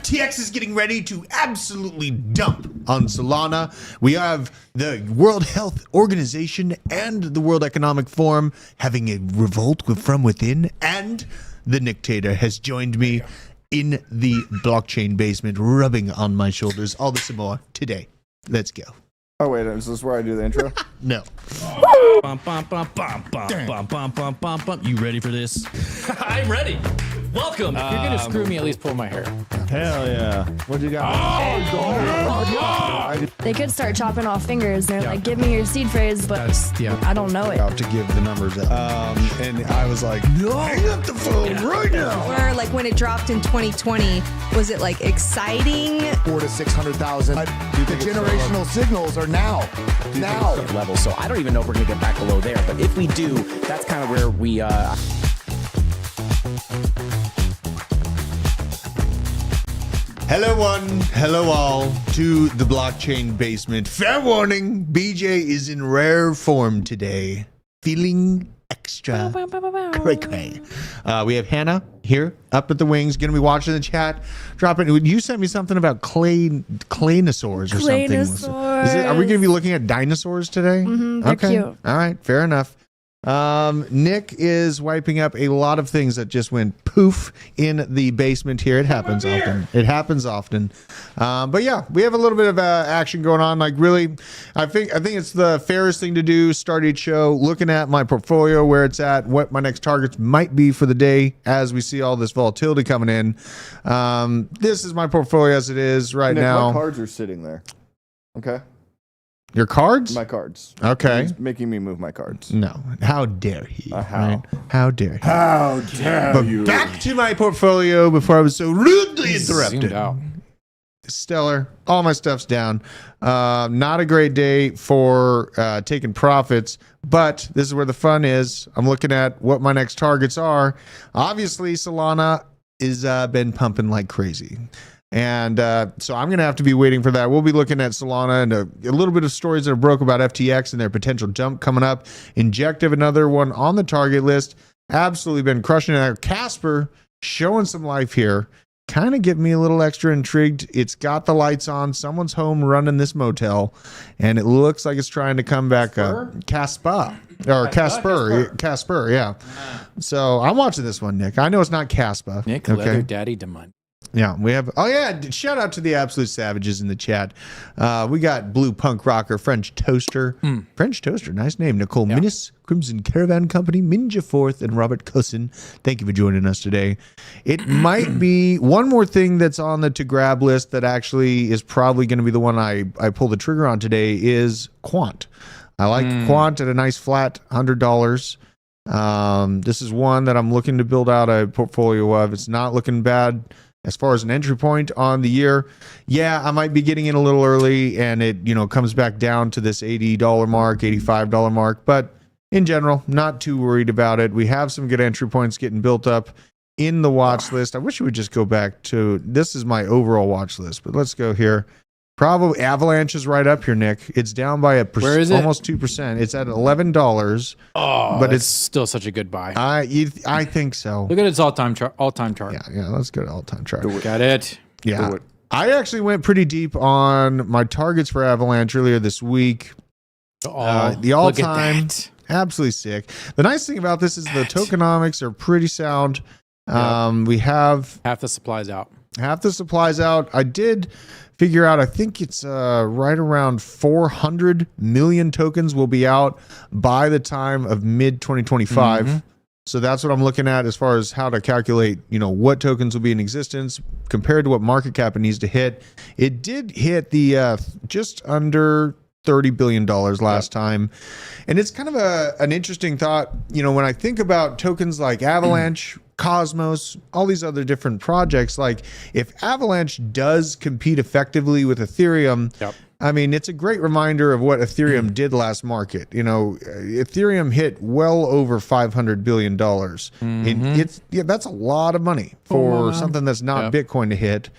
FTX is getting ready to absolutely dump on Solana. We have the World Health Organization and the World Economic Forum having a revolt from within, and the Nictator has joined me in the blockchain basement, rubbing on my shoulders. All this and more today. Let's go. Oh wait, is this where I do the intro? No. You ready for this? I'm ready. Welcome. If you're gonna screw me, at least pull my hair. Hell yeah. What you got? They could start chopping off fingers. They're like, give me your seed phrase, but I don't know it. Out to give the numbers out. And I was like, no, hang up the phone right now. Or like when it dropped in 2020, was it like exciting? 400,000 to 600,000. The generational signals are now. Level. So I don't even know if we're gonna get back below there. But if we do, that's kind of where we. Hello one, hello all to the blockchain basement. Fair warning, BJ is in rare form today. Feeling extra cray-cray. We have Hannah here, up at the wings, going to be watching the chat. Dropping. You sent me something about claynosaurs or something. Are we going to be looking at dinosaurs today? They're okay. cute. All right, fair enough. Nick is wiping up a lot of things that just went poof in the basement here. It happens often. It happens often. But yeah, we have a little bit of action going on. Like really, I think it's the fairest thing to do. Start each show looking at my portfolio, where it's at, what my next targets might be for the day as we see all this volatility coming in. This is my portfolio as it is right Nick, now. my cards are sitting there. Okay. Your cards? My cards. Okay. He's making me move my cards. No. How dare he? How? Right? How dare he? How dare you? Back to my portfolio before I was so rudely interrupted. Zoomed out. Stellar. All my stuff's down. Not a great day for taking profits, but this is where the fun is. I'm looking at what my next targets are. Obviously, Solana is been pumping like crazy. And so I'm going to have to be waiting for that. We'll be looking at Solana and a little bit of stories that are broke about FTX and their potential jump coming up. Injective, another one on the target list. Absolutely been crushing it. Casper showing some life here. Kind of get me a little extra intrigued. It's got the lights on. Someone's home running this motel. And it looks like it's trying to come back up. Casper, yeah. So I'm watching this one, Nick. I know it's not Casper. Nick, Leather Daddy Demon. Yeah, we have. Oh yeah, shout out to the absolute savages in the chat. We got Blue Punk Rocker, French Toaster, French Toaster, nice name. Nicole Minis, Crimson Caravan Company, Ninja Fourth, and Robert Cousin. Thank you for joining us today. It might be one more thing that's on the to grab list that actually is probably going to be the one I pull the trigger on today is Quant. I like Quant at a nice flat $100. This is one that I'm looking to build out a portfolio of. It's not looking bad. As far as an entry point on the year, yeah, I might be getting in a little early, and it comes back down to this $80 mark, $85 mark. But in general, not too worried about it. We have some good entry points getting built up in the watch list. I wish we would just go back to this is my overall watch list, but let's go here. Probably Avalanche is right up here, Nick. It's down by Where is it? almost 2%. It's at $11. Oh, but it's still such a good buy. I think so. Look at its all-time chart. Yeah. Let's go to all-time chart. Got it. Yeah. I actually went pretty deep on my targets for Avalanche earlier this week. The all-time, absolutely sick. The nice thing about this is the tokenomics are pretty sound. We have half the supplies out. I did figure out, I think it's right around 400 million tokens will be out by the time of mid 2025. So that's what I'm looking at as far as how to calculate, what tokens will be in existence compared to what market cap it needs to hit. It did hit the just under $30 billion last time. And it's kind of an interesting thought. When I think about tokens like Avalanche, Cosmos, all these other different projects. Like if Avalanche does compete effectively with Ethereum, I mean, it's a great reminder of what Ethereum did last market. You know, Ethereum hit well over $500 billion. That's a lot of money for something that's not Bitcoin to hit.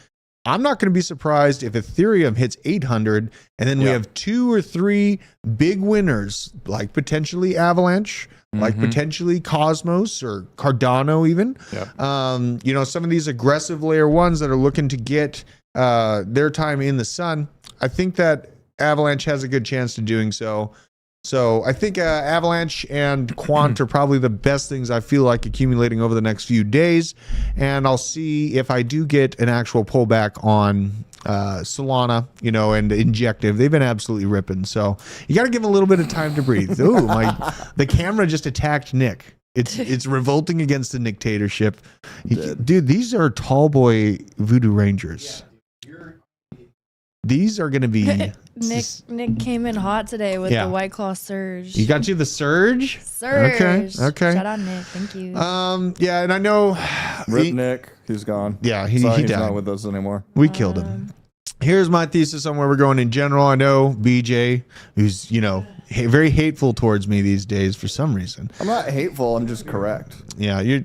I'm not going to be surprised if Ethereum hits 800 and then we have 2 or 3 big winners, like potentially Avalanche, like potentially Cosmos or Cardano even. You know, some of these aggressive layer ones that are looking to get their time in the sun. I think that Avalanche has a good chance to doing so. So I think Avalanche and Quant are probably the best things I feel like accumulating over the next few days. And I'll see if I do get an actual pullback on Solana, you know, and Injective. They've been absolutely ripping. So you got to give them a little bit of time to breathe. Ooh, the camera just attacked Nick. It's revolting against the dictatorship. Dude, these are tall boy voodoo rangers. These are going to be... Nick came in hot today with the White Claw Surge. You got you the Surge? Surge. Okay. Shout out Nick. Thank you. Yeah, and I know... Rip Nick, he's gone. Yeah, he He's died. not with us anymore. We killed him. Here's my thesis on where we're going in general. I know BJ, who's, you know, very hateful towards me these days for some reason. I'm not hateful. I'm just correct. Yeah, you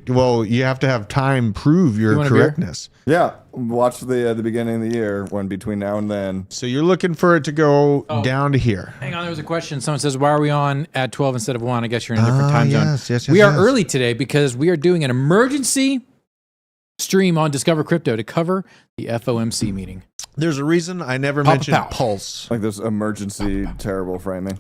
have to have time prove your correctness. Yeah, watch the beginning of the year when between now and then. So you're looking for it to go down to here. Hang on, there was a question. Someone says, why are we on at 12 instead of 1? I guess you're in a different time zone. Yes, we are early today because we are doing an emergency stream on Discover Crypto to cover the FOMC meeting. There's a reason I never mentioned Pulse. Like this emergency terrible framing.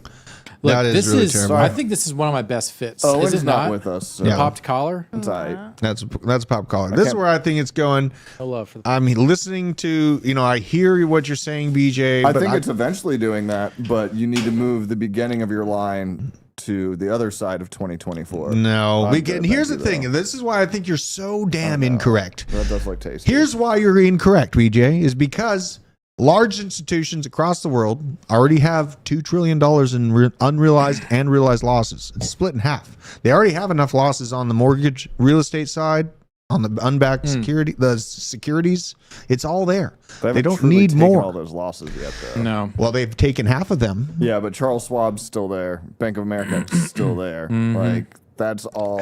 Look, That is this really is terrible. I think this is one of my best fits. Oh, is it's it not with us. So. The popped collar? It's all right. That's pop collar. This is where I think it's going. No love for the I'm listening to, you know, I hear what you're saying, BJ. I think it's eventually doing that, but you need to move the beginning of your line to the other side of 2024. No, here's the thing. And this is why I think you're so damn incorrect. That does look tasty. Here's why you're incorrect, BJ, is because large institutions across the world already have $2 trillion in unrealized and realized losses. It's split in half. They already have enough losses on the mortgage real estate side, on the unbacked securities. It's all there. They don't need more. All those losses yet, though. No. Well, they've taken half of them. Yeah, but Charles Schwab's still there. Bank of America's still there. Like that's all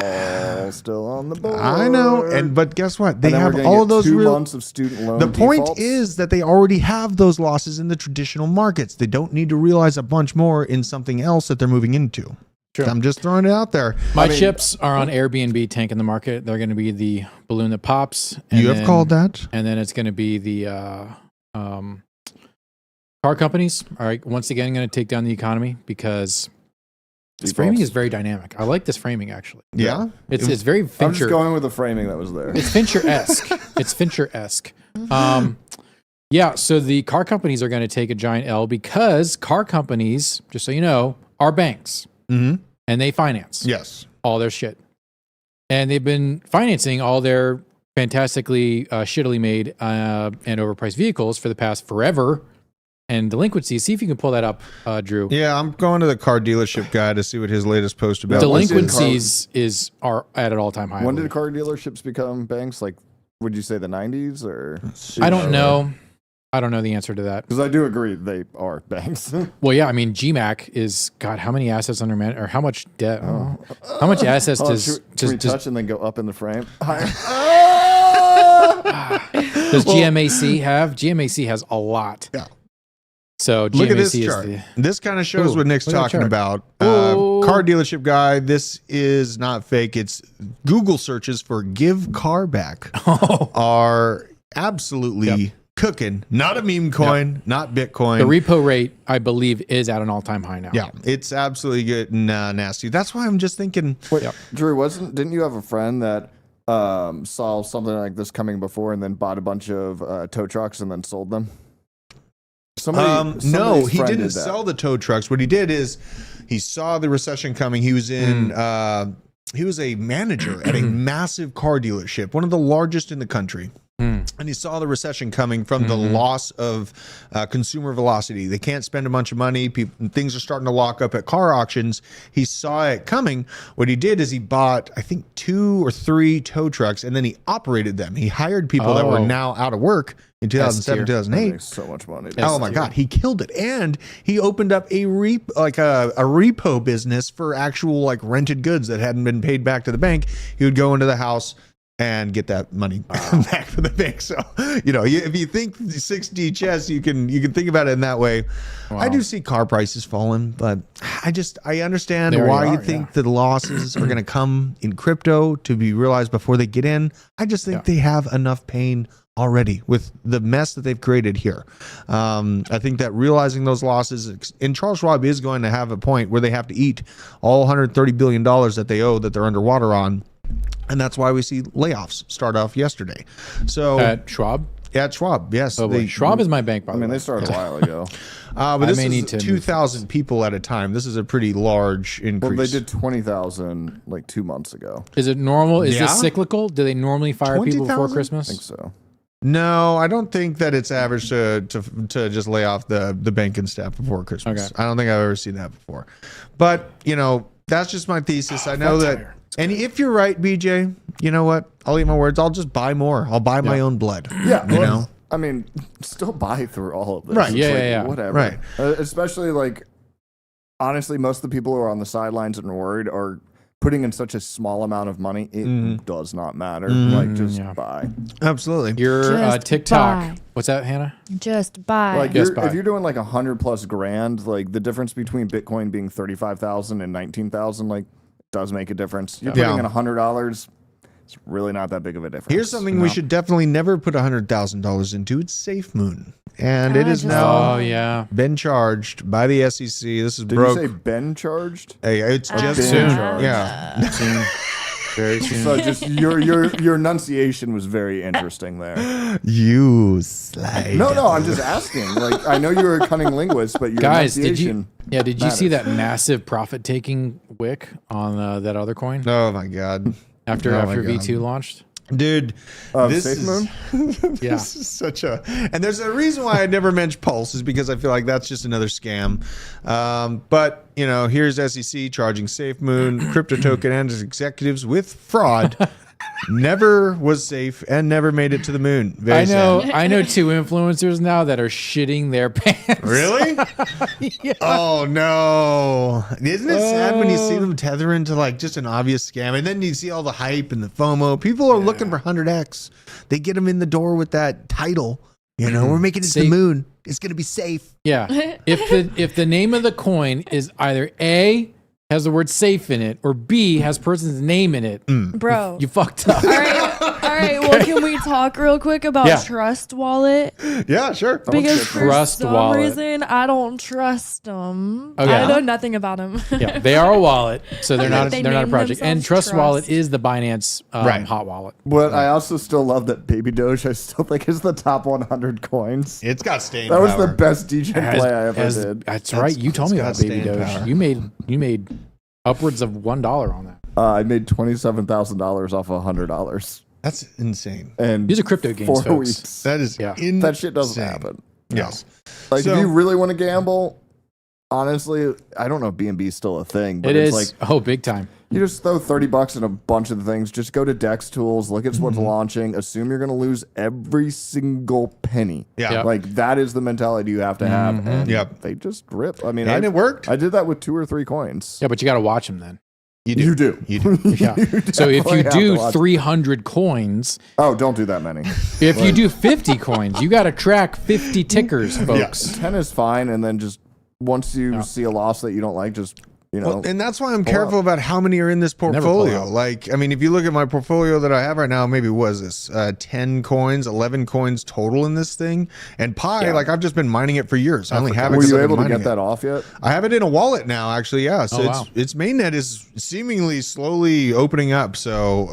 still on the board. I know, but guess what? They And then have we're gonna all get of those 2 months of student loan. The point defaults. is that they already have those losses in the traditional markets. They don't need to realize a bunch more in something else that they're moving into. Sure. I'm just throwing it out there. My chips are on Airbnb tank in the market. They're going to be the balloon that pops. And You have called that? And then it's going to be the car companies. All right, once again, going to take down the economy because this framing is very dynamic. I like this framing, actually. Yeah? It's very Fincher. I'm just going with the framing that was there. It's Fincher-esque. It's Fincher-esque. Yeah, so the car companies are going to take a giant L because car companies, just so you know, are banks. Mm-hmm. And they finance all their shit. And they've been financing all their fantastically shittily made and overpriced vehicles for the past forever. And delinquencies, see if you can pull that up, Drew. Yeah, I'm going to the car dealership guy to see what his latest post about. Delinquencies are at an all-time high. When did car dealerships become banks? Like, would you say the 90s or? I don't know. I don't know the answer to that. Because I do agree they are banks. Well, yeah, I mean, GMAC is, God, how many assets under management, or how much debt? How much assets does Should we touch and then go up in the frame? Does GMAC have? GMAC has a lot. Yeah. So GMAC look at this is chart. This kind of shows what Nick's look at that talking chart. about. Car dealership guy. This is not fake. It's Google searches for "give car back" are absolutely cooking. Not a meme coin, not Bitcoin. The repo rate, I believe, is at an all-time high now. Yeah, it's absolutely good and nasty. That's why I'm just thinking. Wait, Drew, didn't you have a friend that saw something like this coming before and then bought a bunch of tow trucks and then sold them? No, he didn't sell the tow trucks. What he did is he saw the recession coming. He was in. He was a manager at a massive car dealership, one of the largest in the country. And he saw the recession coming from the loss of consumer velocity. They can't spend a bunch of money. Things are starting to lock up at car auctions. He saw it coming. What he did is he bought, I think, 2 or 3 tow trucks, and then he operated them. He hired people that were now out of work in 2007, 2008. Makes so much money. Oh my God, he killed it. And he opened up a repo business for actual like rented goods that hadn't been paid back to the bank. He would go into the house and get that money back for the bank. So, if you think 6D chess, you can think about it in that way. Wow. I do see car prices falling, but I understand why you think the losses are going to come in crypto to be realized before they get in. I just think they have enough pain already with the mess that they've created here. I think that realizing those losses, and Charles Schwab is going to have a point where they have to eat all $130 billion that they owe that they're underwater on. And that's why we see layoffs start off yesterday. So at Schwab? At Schwab, yes. Oh, Schwab is my bank, by the way. They started a while ago. But this is 2,000 people at a time. This is a pretty large increase. Well, they did 20,000 like 2 months ago. Is it normal? Is this cyclical? Do they normally fire people before Christmas? I think so. No, I don't think that it's average to just lay off the banking staff before Christmas. Okay. I don't think I've ever seen that before. But, that's just my thesis. I know that. And if you're right, BJ, you know what? I'll eat my words. I'll just buy more. I'll buy my own blood. Yeah. I mean, still buy through all of this. Right. Yeah. Whatever. Right. Especially honestly, most of the people who are on the sidelines and worried are putting in such a small amount of money. It does not matter. Just buy. Absolutely. Your TikTok. buy. What's that, Hannah? Just buy. If you're doing like $100+ grand, like the difference between Bitcoin being 35,000 and 19,000, does make a difference. You're putting in $100. It's really not that big of a difference. Here's something we should definitely never put $100,000 into. It's SafeMoon. And it is now been charged by the SEC. This is broke. Did you say been charged? Hey, it's just soon. Yeah. Soon. Very soon. So just your enunciation was very interesting there. You slide. No, I'm just asking. I know you're a cunning linguist, but your enunciation. Did you see that massive profit-taking wick on that other coin? Oh my God. After V2 launched? Dude, this SafeMoon? This is such a, and there's a reason why I never mention Pulse is because I feel like that's just another scam. But here's SEC charging SafeMoon crypto token and its executives with fraud. Never was safe and never made it to the moon. I know 2 influencers now that are shitting their pants. Really? Yeah. Oh no! Isn't it sad when you see them tether into just an obvious scam, and then you see all the hype and the FOMO? People are looking for 100x. They get them in the door with that title. We're making it to the moon. It's gonna be safe. Yeah. If the name of the coin is either A, has the word safe in it, or B, has person's name in it, Bro. you fucked up. All right. Well, can we talk real quick about Trust Wallet? Yeah, sure. Because for Trust some Wallet. reason, I don't trust them. Okay. I know nothing about them. Yeah, they are a wallet, so they're not They a name project. And themselves Trust Wallet Trust. is the Binance hot wallet. But I also still love that Baby Doge. I still think is the top 100 coins. It's got staying That was power. the best DJ play I ever did. That's right. You told me got about Baby staying Doge. power. You made upwards of $1 on that. I made $27,000 off of $100. That's insane. And These are crypto games, 4 folks. weeks. That is insane. That shit doesn't happen. Yes. If you really want to gamble, honestly, I don't know if B&B is still a thing. But It it's is. Big time. You just throw $30 in a bunch of things. Just go to Dex Tools, look at what's launching, assume you're going to lose every single penny. Yeah. Yep. That is the mentality you have to have. And they just rip. I mean, And it worked. I did that with 2 or 3 coins. Yeah, but you got to watch them then. You do. Yeah. So if you definitely have to do watch 300 coins, Oh, don't do that many. if you do 50 coins, you got to track 50 tickers, folks. 10 is fine, and then just once you see a loss that you don't like, just Well, and that's why I'm careful about how many are in this portfolio. If you look at my portfolio that I have right now, maybe what is this 10 coins, 11 coins total in this thing, and Pi. I've just been mining it for years. I only have it. Were 'cause you I've been able to mining get that off yet? I have it in a wallet now, actually. Yeah, so wow. its mainnet is seemingly slowly opening up. So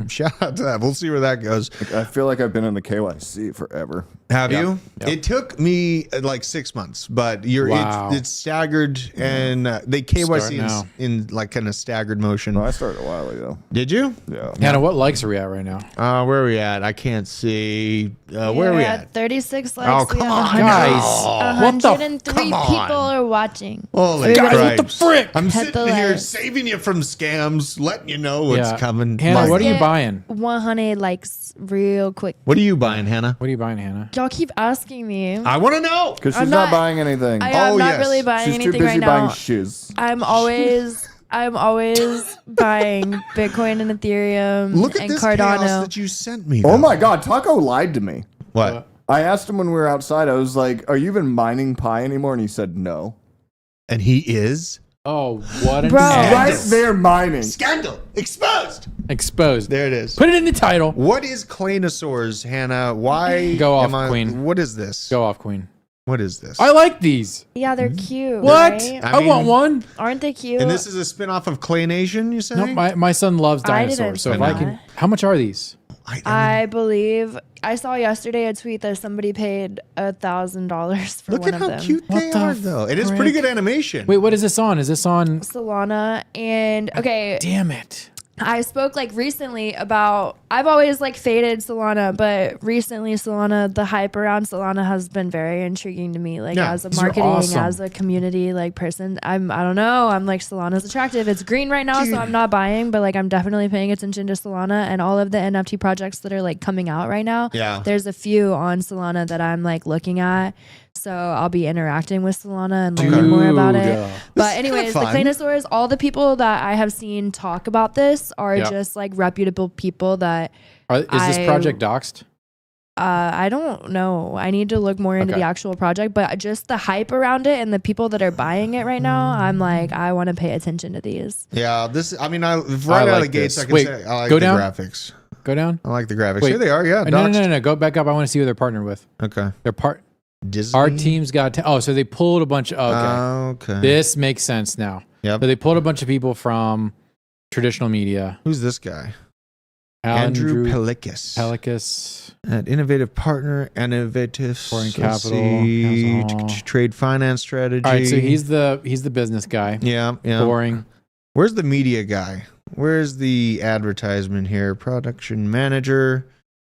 shout out to that. We'll see where that goes. I feel like I've been in the KYC forever. Have you? Yep. It took me like 6 months, but Wow. it's staggered, and they KYC Start now. in like kind of staggered motion. No, I started a while ago. Did you? Yeah. Hannah, what likes are we at right now? Where are we at? I can't see. Where are we We're at? 36 likes. Oh, We come have on, 100 guys. What the 103 come on. people are watching. Holy Guys, cripes. what the frick? I'm Hit sitting the here like. saving you from scams, letting you know what's coming. Hannah, My- what are you Get buying? 100 likes real quick. What are you buying, Hannah? What are you buying, Hannah? Y'all keep asking me. I want to know. Because she's I'm not not- buying anything. I'm Oh, not yes. really buying She's too anything busy right buying now. shiz. I'm always buying Bitcoin and Ethereum Look at and this chaos Cardano. that you sent me. Oh though. my God, Taco lied to me. What? I asked him when we were outside, I was like, are you even mining Pi anymore? And he said no. And he is Oh, what an Bro. Right scandal. there mining. scandal exposed. Exposed. There it is. Put it in the title. What is Claynosaurs, Hannah? Why Go off, am I, Queen. What is this? Go off, Queen. What is this? I like these. Yeah, they're cute. What? Right? I want one. Aren't they cute? And this is a spin-off of Clay Nation, you say? No, my son loves I didn't dinosaurs. So if say I can, that. how much are these? I believe I saw yesterday a tweet that somebody paid $1,000 for Look one at of how them. cute they What the are, though. It is pretty frick? good animation. Wait, what is this on? Is this on? Solana and okay, Damn it. I spoke like recently about I've always like faded Solana, but recently Solana, the hype around Solana has been very intriguing to me. Like Yeah, as a these are marketing, awesome. as a community like person. I don't know. I'm like Solana's attractive. It's green right now, so I'm not buying, but like I'm definitely paying attention to Solana and all of the NFT projects that are like coming out right now. Yeah. There's a few on Solana that I'm like looking at. So I'll be interacting with Solana and learning more about it. Dude. But kinda anyways, the fun. Claynosaurs, all the people that I have seen talk about this are Yep. just like reputable people that Is this project doxed? I don't know. I need to look more into Okay. the actual project, but just the hype around it and the people that are buying it right now, I'm like, I want to pay attention to these. Yeah, this. I mean, right out of like the gates, this. I can Wait, say I like go the down? graphics. Go down. I like the graphics. Wait. Here they are. Yeah, No, doxed. no. Go back up. I want to see who they're partnered with. Okay. They're part. Disney. Our team's got. So they pulled a bunch. Okay. Okay. This makes sense now. Yep. So they pulled a bunch of people from traditional media. Who's this guy? Andrew Pelikis. Pelicus. An innovative partner, innovative Foreign let's capital, see, has all- trade finance strategy. All right, so he's the business guy. yeah. Boring. Where's the media guy? Where's the advertisement here? Production manager,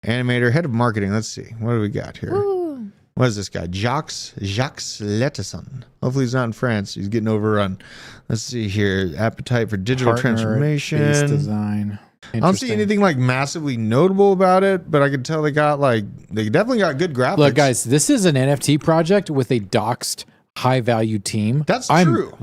animator, head of marketing. Let's see. What do we got here? Woo. What is this guy? Jacques Lettison. Hopefully he's not in France. He's getting overrun. Let's see here. Appetite for digital Partner-based transformation. design. I don't see anything like massively notable about it, but I can tell they definitely got good graphics. Look, guys, this is an NFT project with a doxed high value team. That's I'm true.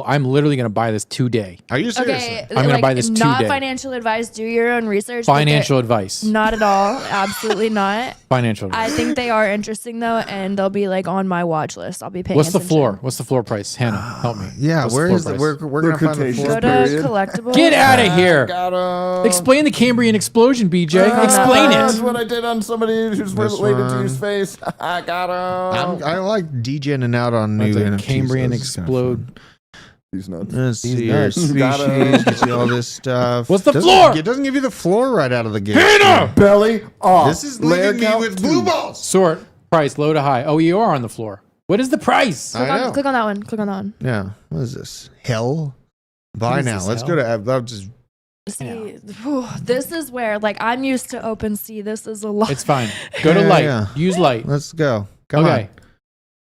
I'm literally going to buy this today. Are you serious? Okay, I'm gonna buy this not today. financial advice. Do your own research. but Financial they're- advice. Not at all. Absolutely not. Financial I advice. think they are interesting though, and they'll be like on my watch list. I'll be paying. What's the attention. floor? What's the floor price? Hannah, help me. Yeah, What's where the is floor the price? we're gonna find the Quotation. floor. Go to Period. collectibles. Get out of here. Got him. Explain the Cambrian explosion, BJ. Explain That's it. what I did on somebody who's related to one. his face. I got him. I like degening out on new That's a NFTs. Cambrian This is kinda explode. These nuts. fun. Let's These see here. nuts. Got Species. Get you all this stuff. What's the Doesn't- floor? It doesn't give you the floor right out of the gate. Belly off. This is Layer leaving me count with 2. blue balls. Sort, price, low to high. Oh, you are on the floor. What is the price? I know. Click on that one. Click on that one. Yeah. What is this? Hell. Buy What is now. this, Let's hell? go to. I'll just. See, whew, this is where like I'm used to OpenSea. This is a lot. It's fine. Go to Yeah, light. yeah. Use light. Let's go. Come Okay. on.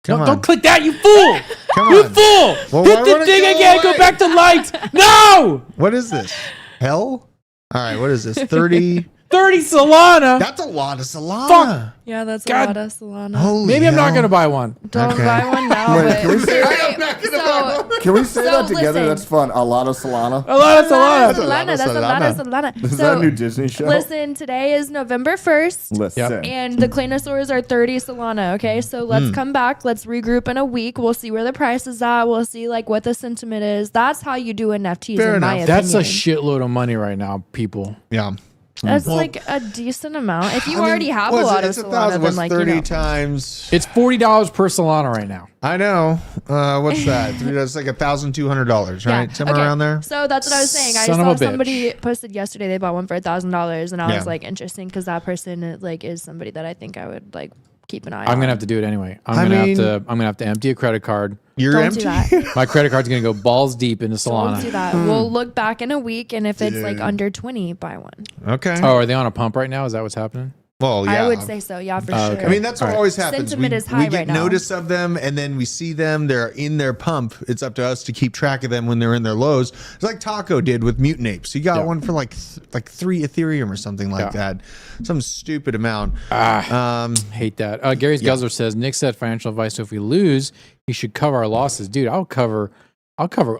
Come on. Don't click that, you fool! Come You on. fool! Well, Hit why the won't it thing go again. Go away? back to light. No! What is this? Hell. All right. What is this? 30. 30 Solana. That's a lot of Solana. Fuck. Yeah, that's God. a lot of Solana. Holy Maybe I'm not hell. going to buy one. Don't Okay. buy one now. Wait, but can we say- Okay, I'm not gonna buy one. Can we say So that together? listen. That's fun. A lot of Solana. A lot of Solana, Solana. Solana, that's a lot of Solana. Is So, that a new Disney show? listen, today is November 1st. Listen. Yep. And the Claynosaurs are 30 Solana, okay? So let's come back. Let's regroup in a week. We'll see where the price is at. We'll see like what the sentiment is. That's how you do NFTs Fair in my enough. opinion. That's a shitload of money right now, people. Yeah. That's Well, like a decent amount. If you I mean, already have a what's lot it? of It's Solana, 1,000. then What's like 30 you know. times? It's $40 per Solana right now. I know. What's that? That's like $1,200, right? Yeah, Somewhere okay. around there. So that's what I was saying. I Son of saw a bitch. somebody posted yesterday they bought one for $1,000, and I Yeah. was like, interesting, because that person like is somebody that I think I would like keep an eye on. I'm gonna have to do it anyway. I'm gonna have to empty a credit card. You're Don't empty. do that. My credit card's gonna go balls deep into Solana. Don't do that. We'll look back in a week, and if it's like under 20, buy one. Okay. Oh, are they on a pump right now? Is that what's happening? Well, yeah. I would say so. Yeah, for sure. okay. I mean, that's what always happens. Sentiment is high we get right now. notice of them, and then we see them. They're in their pump. It's up to us to keep track of them when they're in their lows. It's like Taco did with Mutant Apes. He got one for like 3 Ethereum or something like that. Some stupid amount. Hate that. Gary's Guzzler says Nick said financial advice. So if we lose, you should cover our losses, dude. I'll cover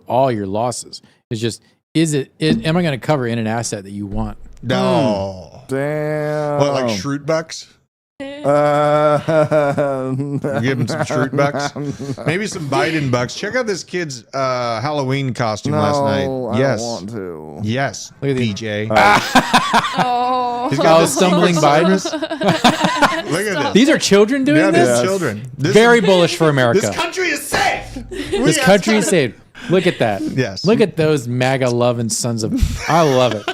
all your losses. It's just am I going to cover in an asset that you want? No. Damn. What, like Shroot Bucks? Give him some Shroot Bucks. Maybe some Biden Bucks. Check out this kid's Halloween costume last night. I don't want to. Yes. Look at the BJ. Oh. He's got this stumbling Biden. Look at this. These are children doing Yeah, this? these children. Very bullish for America. This country is safe. This country is saved. Look at that. Yes. Look at those MAGA loving sons of. I love it.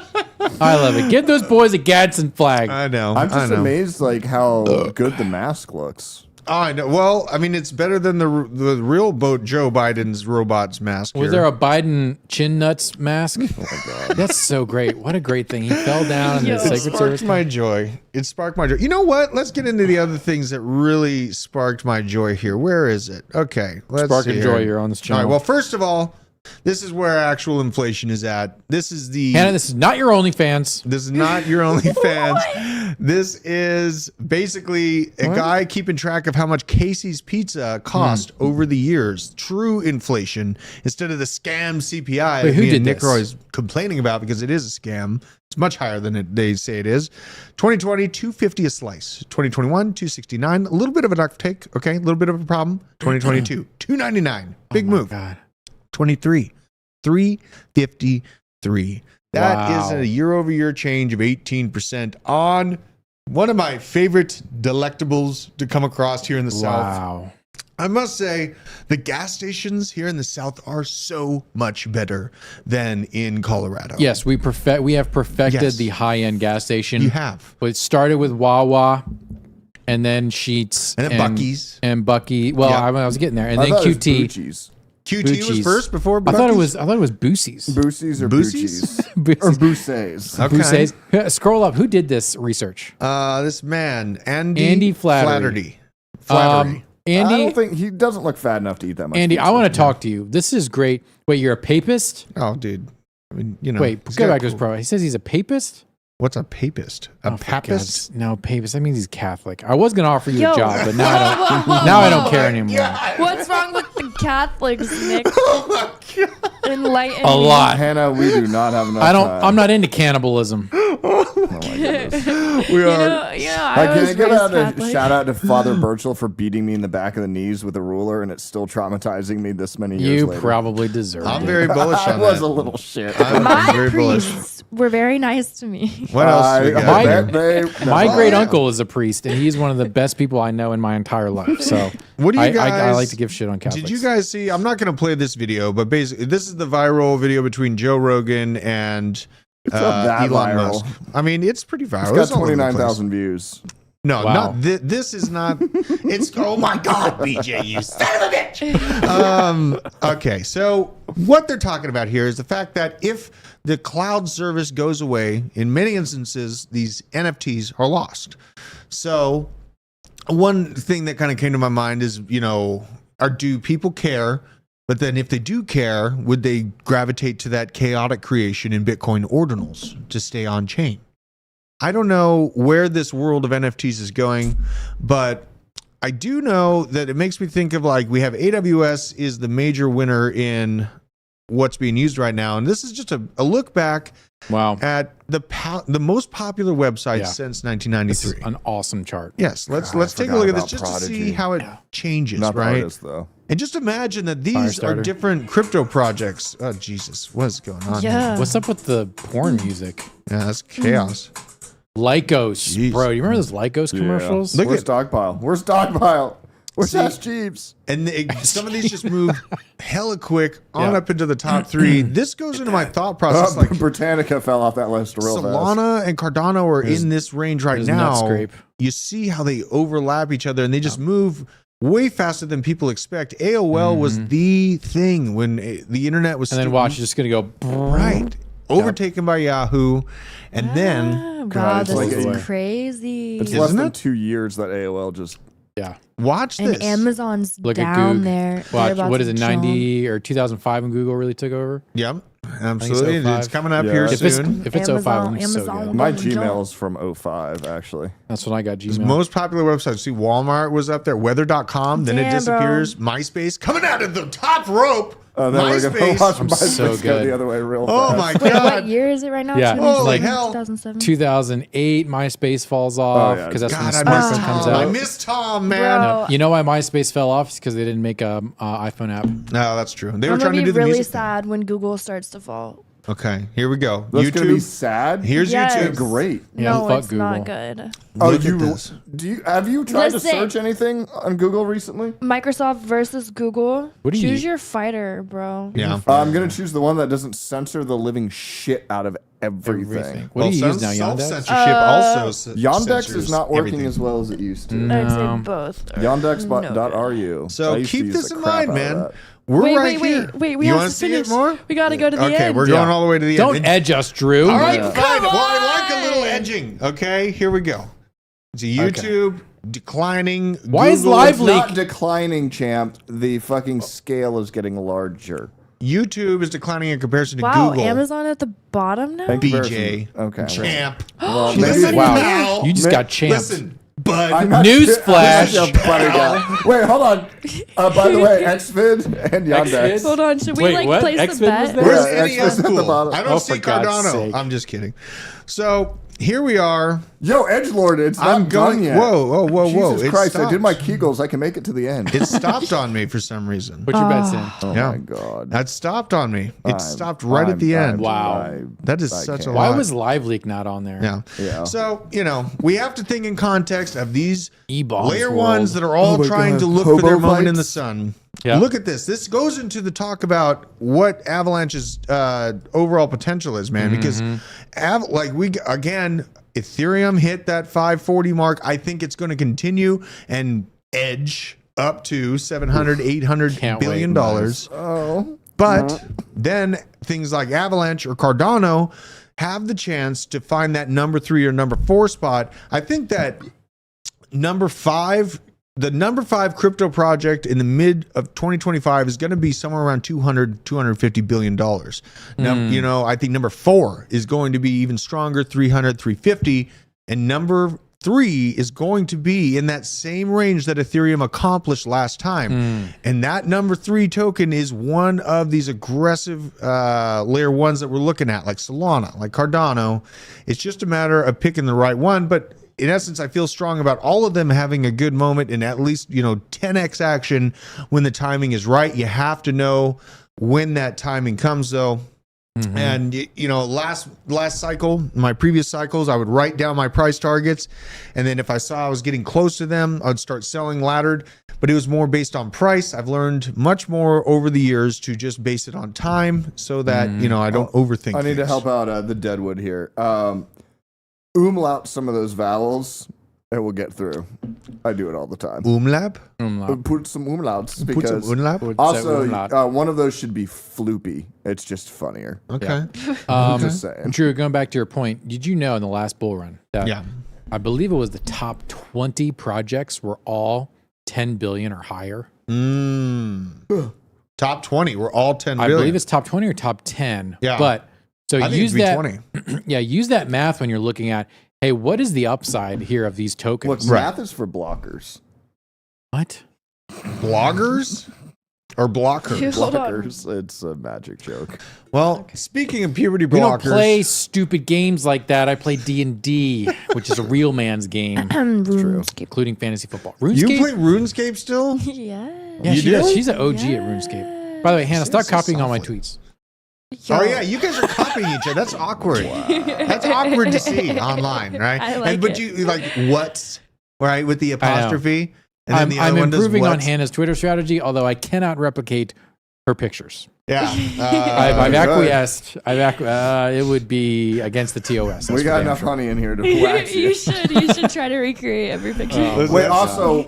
I love it. Give those boys a Gadsden flag. I know. I'm just I know. amazed, like how good the mask looks. Oh, I know. Well, I mean, it's better than the real Joe Biden's robot's mask. Was here. there a Biden chin nuts mask? Oh my god, That's so great. What a great thing. He fell down in the It Secret sparked Service. my joy. It sparked my joy. You know what? Let's get into the other things that really sparked my joy here. Where is it? Okay, let's Spark see and here. joy here on this All channel. right. Well, first of all, this is where actual inflation is at. This is the. Hannah, this is not your OnlyFans. This is not your OnlyFans. This is basically a guy keeping track of how much Casey's Pizza cost over the years. True inflation instead of the scam CPI Wait, that who me did and Nick this? are always complaining about because it is a scam. It's much higher than they say it is. 2020, $2.50 a slice. 2021, $2.69. A little bit of a duck take. Okay, a little bit of a problem. 2022, $2.99. Big move. God. 23, $3.53. That is Wow. a year-over-year change of 18% on one of my favorite delectables to come across here in the South. Wow. I must say, the gas stations here in the South are so much better than in Colorado. Yes, we have perfected Yes. the high-end gas station. You have. But it started with Wawa, and then Sheetz, And then Buc-ee's. and Bucky. Well, Yeah. I was getting there, and I then thought it was QT. Bucci's. QT was Buc-ee's. first before I thought it Buc-ee's? was Boosie's. Boosie's or Boosie's? Bucci's? Or Boossays. Okay. Boosie's. Scroll up. Who did this research? This man, Andy Andy Flattery. Flattery. I Andy. don't think he doesn't look fat enough to eat that much. Andy, I pizza. want to talk to you. This is great. Wait, you're a papist? Oh, dude. I mean, you know. Wait, he's go got back to his cool- profile. He says he's a papist? What's a papist? A Oh, for papist? God's- No, papist. That means he's Catholic. I was going to offer you Yo. a job, but now I don't. Whoa, whoa, Now I whoa. don't care anymore. What's wrong with the Catholics, Nick? Enlighten A me. lot. Hannah, we do not have enough I don't. time. I'm not into cannibalism. Oh my goodness. We You are. know, I Can was I give raised out a Catholic. shout out to Father Birchall for beating me in the back of the knees with a ruler, and it's still traumatizing me this many years You later. probably deserve I'm it. very bullish I on was that. a little shit. I'm My very bullish. priests were very nice to me. What else? We got? bet they- My Oh, great yeah. uncle is a priest, and he's one of the best people I know in my entire life. So, What do you I guys- like to give shit on Catholics. Did you guys see? I'm not going to play this video, but basically, this is the viral video between Joe Rogan and not that Elon viral. Musk. I mean, it's pretty viral. It's got all over the place. 29,000 views. No, Wow. not this is not. It's oh my god, BJ, you son of a bitch. Okay, so what they're talking about here is the fact that if the cloud service goes away, in many instances, these NFTs are lost. So one thing that kind of came to my mind is, you know, do people care? But then if they do care, would they gravitate to that chaotic creation in Bitcoin ordinals to stay on chain? I don't know where this world of NFTs is going, but I do know that it makes me think of like we have AWS is the major winner in what's being used right now. And this is just a look back Wow. at the most popular website Yeah. since This is 1993. an awesome chart. Yes, let's God, I take a forgot look at this about just to Prodigy. see how it changes, Not the right? artist, though. And just imagine that these are Firestarter. different crypto projects. Oh Jesus, what's going on? here? Yeah. What's up with the porn music? Yeah, that's chaos. Lycos, Jeez. bro. You remember those Lycos commercials? Look Where's at- Dogpile? Where's Dogpile? Where's See? Ash Jeeves? And some of these just move hella quick on up into the top three. This goes into my thought process. Like Britannica fell off that list real fast. Solana and Cardano are in this range right There's now. Netscape. you see how they overlap each other and they just move way faster than people expect. AOL was the thing when the internet was, and then watch, it's just gonna go right, overtaken by Yahoo, and then wow, it's this like is a- crazy. It's less than 2 years that AOL just. watch and this. Amazon's look at down Google. there. They're Watch, about what to is it, jump. 90 or 2005 when Google really took over? Yep, absolutely. it's 05. It's coming up Yeah. here If soon. If it's 05, I'm so Amazon. good. My Gonna jump. Gmail is from 05, actually. That's when I got Gmail. Most popular websites. See, Walmart was up there. Weather.com. Then it Damn, bro. disappears. MySpace coming out of the top rope. Then we're going to MySpace. watch I'm MySpace so go good. the other way real Oh fast. my Wait, what god. year is it right now? Yeah. 2007, Holy hell. 2007? 2008, MySpace falls off yeah. because that's God, when I the miss smartphone comes Tom. I out. miss Tom, man. Bro, You know why MySpace fell off? It's because they didn't make a iPhone app. No, that's true. They were I'm trying gonna to be do the really music thing. sad when Google starts to fall. Okay, here we go. That's going to be YouTube. sad. Here's Yes. YouTube. Great. Yeah, no, fuck it's not Google. good. Oh, Look at you this. have you tried Listen. to search anything on Google recently? Microsoft versus Google. What do you- Choose your fighter, bro. Yeah. I'm going to choose the one that doesn't censor the living shit out of everything. What do you use now, Yandex? Self-censorship also Yandex censors is not working everything. as well as it used to. I'd say both. are Yandex.ru. I So used to keep use this the in crap mind, out of man. that. We're Wait, right wait, here. wait. We you have wanna to see finish. it more? We got to go to the Okay, end. we're going all the way to the Don't end. edge us, Drew. All right, Yeah. fine. Well, I like a little on. edging. Okay, here we go. It's a YouTube declining. Why is Google- Live It's not Leak- declining, champ. The fucking scale is getting larger. YouTube is declining in comparison to Wow, Google. Amazon at the bottom now? In BJ. comparison- Okay. Champ. Well, Listen maybe, Wow, now. you just got champed. Listen, bud. I'm not Newsflash. I'm not a buddy guy. Wait, hold on. By the way, XVID and Yandex. Hold on. Should we Wait, what? place X-Men the was bet? there? Where's Yeah, NES that's at the Pool? bottom. I don't Oh, see for God's Cardano. sake. I'm just kidding. So here we are. Yo, Edgelord, it's I'm not going. done yet. Whoa. Jesus It Christ, I did my stopped. Kegels. I can make it to the end. It stopped on me for some reason. Put your bets in. Oh Yeah. my God. That stopped on me. It I'm- stopped right at the end. Wow. That is I such a can't. Why lot. was Live Leak not on there? Yeah. Yeah. So, we have to think in context of these E-bombs layer world. ones that are all Oh my trying God. to look for their Hobo moment in the fights? sun. Yeah. Look at this. This goes into the talk about what Avalanche's overall potential is, man. Because, Ethereum hit that 540 mark. I think it's going to continue and edge up to 700, 800 Can't billion wait. dollars. Oh. But then things like Avalanche or Cardano have the chance to find that number 3 or number 4 spot. I think that the number 5 crypto project in the mid of 2025 is going to be somewhere around 250 billion dollars. Now, I think number 4 is going to be even stronger, 300, 350, and number 3 is going to be in that same range that Ethereum accomplished last time. And that number 3 token is one of these aggressive layer ones that we're looking at, like Solana, like Cardano. It's just a matter of picking the right one. But in essence, I feel strong about all of them having a good moment and at least, 10x action when the timing is right. You have to know when that timing comes, though. And last cycle, my previous cycles, I would write down my price targets, and then if I saw I was getting close to them, I'd start selling laddered. But it was more based on price. I've learned much more over the years to just base it on time, so that I don't overthink. I need to things. help out the Deadwood here. Umlaut some of those vowels, and we'll get through. I do it all the time. Umlab. Put some umlauts Put because some umlab. also umlaut. one of those should be floopy. It's just funnier. Okay. Just saying. Drew, going back to your point, did you know in the last bull run that Yeah. I believe it was the top 20 projects were all 10 billion or higher? Top 20. We're all 10 I billion. believe it's top 20 or top 10. Yeah. But so I think use it'd be that 20. Yeah, use that math when you're looking at, hey, what is the upside here of these Look, tokens? math is for blockers. What? Bloggers or blockers? Hold on. Blockers. It's a magic joke. Well, speaking of puberty We don't blockers, play stupid games like that. I play D&D, which is a real man's game, RuneScape. including fantasy football. you RuneScape? play RuneScape still? Yeah. Yeah, You she does. do? She's an OG at RuneScape. By the way, Hannah, stop so copying all my softly. tweets. Oh yeah, you guys are copying each other. That's awkward. That's awkward to see online, right? I like but it. you like what's right with the apostrophe, and then I'm the other one does improving on what's. Hannah's Twitter strategy, although I cannot replicate her pictures. Yeah. I've acquiesced. It would be against the TOS. We got enough honey in here to wax you. You should try to recreate every picture. Wait, also,